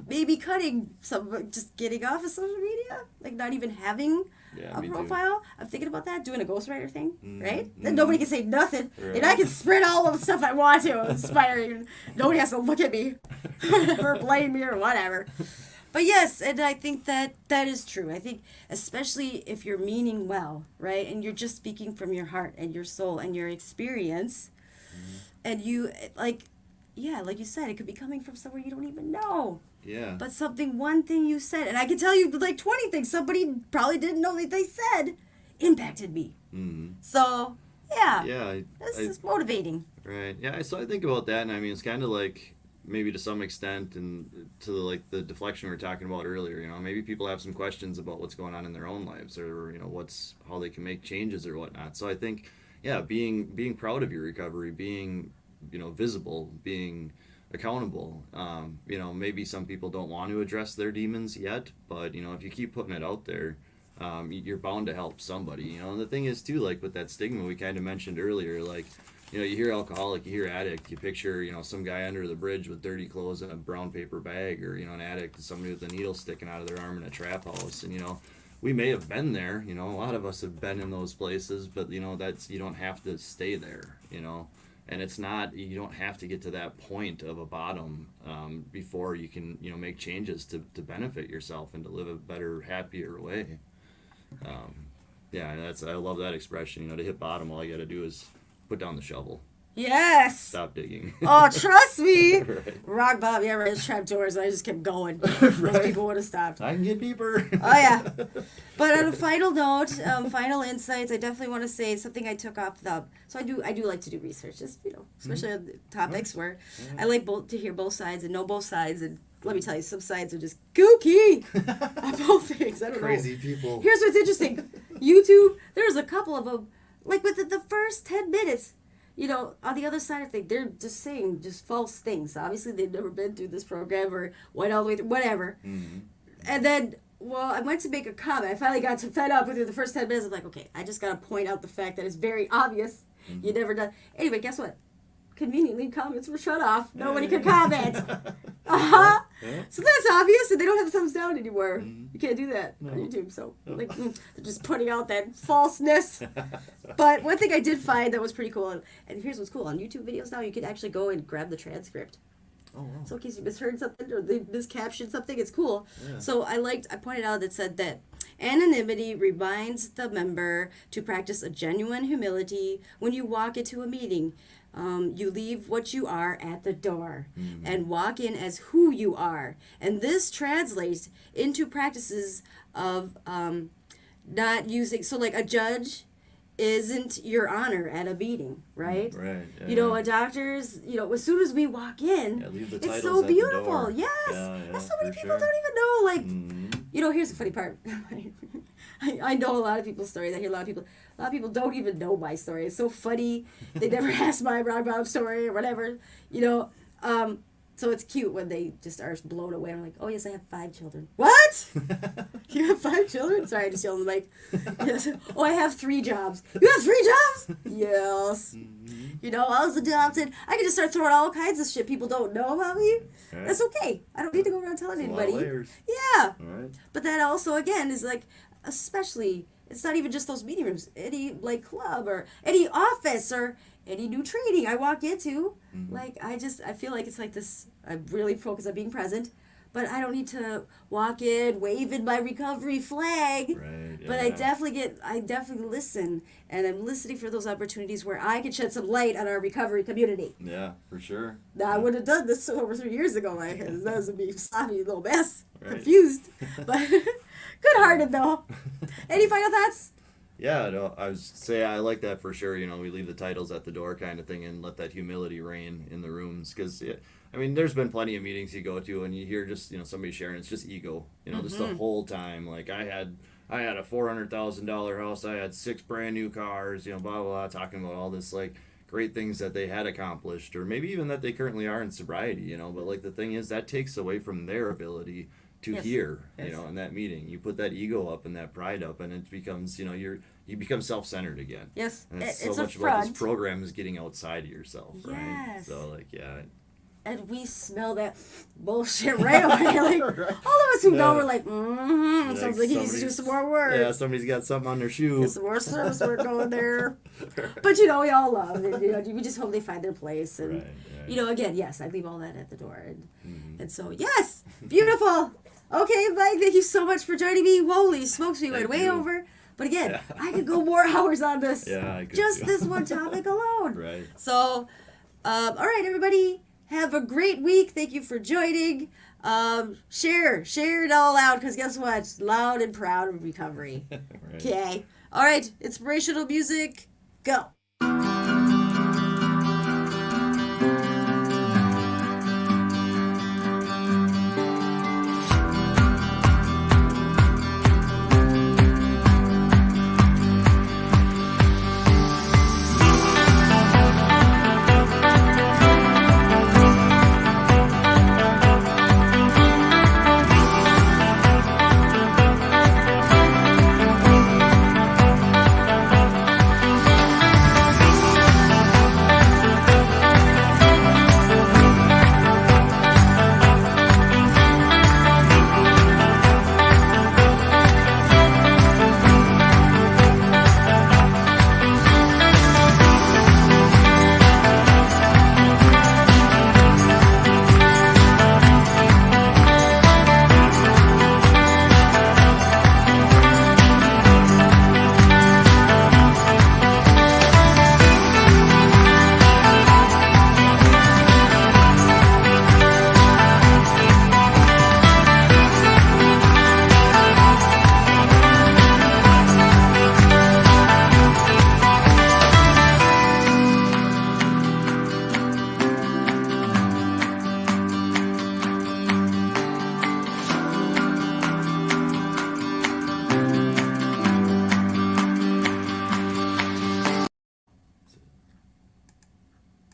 maybe cutting some, just getting off of social media, like not even having a profile. Too. I'm thinking about that, doing a ghostwriter thing, right? Then nobody can say nothing, and I can spread all of the stuff I want to, inspiring. Nobody has to look at me or blame me or whatever. But yes, and I think that is true. I think especially if you're meaning well, right, and you're just speaking from your heart and your soul and your experience, and you like you said, it could be coming from somewhere you don't even know. Yeah. But one thing you said, and I can tell you like 20 things somebody probably didn't know that they said, impacted me. Mm-hmm. So, yeah. Yeah. It's motivating. Right. Yeah, so I think about that, and I mean, it's kind of like, maybe to some extent, and to the deflection we were talking about earlier, you know, maybe people have some questions about what's going on in their own lives, or, you know, how they can make changes or whatnot. So I think, yeah, being proud of your recovery, being, you know, visible, being accountable. You know, maybe some people don't want to address their demons yet, but, you know, if you keep putting it out there, you're bound to help somebody, you know. And the thing is too, like with that stigma we kind of mentioned earlier, like, you know, you hear alcoholic, you hear addict, you picture, you know, some guy under the bridge with dirty clothes and a brown paper bag, or, you know, an addict is somebody with a needle sticking out of their arm in a trap house. And, you know, we may have been there, you know, a lot of us have been in those places, but, you know, you don't have to stay there, you know. And it's not, you don't have to get to that point of a bottom before you can, you know, make changes to benefit yourself and to live a better, happier way. Yeah, I love that expression, you know, to hit bottom, all you got to do is put down the shovel. Yes. Stop digging. Oh, trust me. Right. Rock bottom. Yeah, right. Trap doors. I just kept going. Right. Most people would have stopped. I can get deeper. Oh yeah. But on a final note, final insights. I definitely want to say something I took off the. So I do like to do research, just, you know, especially on topics where I like to hear both sides and know both sides. And let me tell you, some sides are just kooky on both things. I don't know. Crazy people. Here's what's interesting. YouTube. There's a couple of them. Like with the first 10 minutes. You know, on the other side of things, they're just saying just false things. Obviously, they've never been through this program or went all the way through, whatever. Mm-hmm. And then, well, I went to make a comment. I finally got fed up with it the first 10 minutes. I'm like, okay, I just got to point out the fact that it's very obvious. Mm-hmm. You never done. Anyway, guess what? Conveniently, comments were shut off. Nobody could comment. Uh-huh. Yeah. So that's obvious, and they don't have thumbs down anymore. Mm-hmm. You can't do that on YouTube. So, like, they're just putting out that falseness. But one thing I did find that was pretty cool, and here's what's cool. On YouTube videos now, you can actually go and grab the transcript. Oh, wow. So in case you misheard something or they miscaptioned something, it's cool. Yeah. So I pointed out that said that anonymity reminds the member to practice a genuine humility when you walk into a meeting. You leave what you are at the door and walk in as who you are. And this translates into practices of not using, so like a judge isn't your honor at a meeting, right? Right. Yeah. You know, a doctor's, you know, as soon as we walk in, it's so beautiful. Yes. That's so many people don't even know. Like, you know, here's the funny part. I know a lot of people's stories. I hear a lot of people don't even know my story. It's so funny. They never asked my rock bottom story or whatever, you know. So it's cute when they just are blown away. I'm like, oh, yes, I have 5 children. What? You have 5 children? Sorry, I just yelled like, yes. Oh, I have 3 jobs. You have 3 jobs? Yes. Mm-hmm. You know, I was adopted. I can just start throwing all kinds of shit people don't know about me. Right. That's okay. I don't need to go around telling anybody. Yeah. Right. But that also, again, is like, especially, it's not even just those meeting rooms. Any, like, club or any office or any new training I walk into, like, I feel like it's like this, I really focus on being present, but I don't need to walk in waving my recovery flag. Right, yeah. But I definitely listen, and I'm listening for those opportunities where I can shed some light on our recovery community. Yeah, for sure. Now, I would have done this over 3 years ago. That was a sloppy little mess, confused, but good-hearted though. Any final thoughts? Yeah, no, I like that for sure. You know, we leave the titles at the door kind of thing and let that humility reign in the rooms. Because I mean, there's been plenty of meetings you go to and you hear just, somebody sharing, it's just ego, just the whole time. Like I had a $400,000 house. I had 6 brand new cars, blah, blah, blah, talking about all this, like, great things that they had accomplished, or maybe even that they currently are in sobriety, but like the thing is that takes away from their ability to hear, in that meeting. You put that ego up and that pride up and it becomes, you become self-centered again. Yes. And it's it's so a much front. about this program is getting outside of yourself, right? Yes. So like, yeah. And we smell that bullshit right away. Like, all of us who know, we're like, sounds like he needs to do some more work. Yeah, somebody's got something on their shoe. Get some more service work going there. But, we all love it. We just hope they find their place. And, again, yes, I leave all that at the door. And so, yes, beautiful. Okay, Mike, thank you so much for joining me. Holy smokes, we went way over. But again, I could go more hours on this. Yeah, I could just too. this one topic alone. Right. So, all right, everybody. Have a great week. Thank you for joining. Share it all out, because guess what? Loud and proud of recovery. Okay. All right. Inspirational music. Go.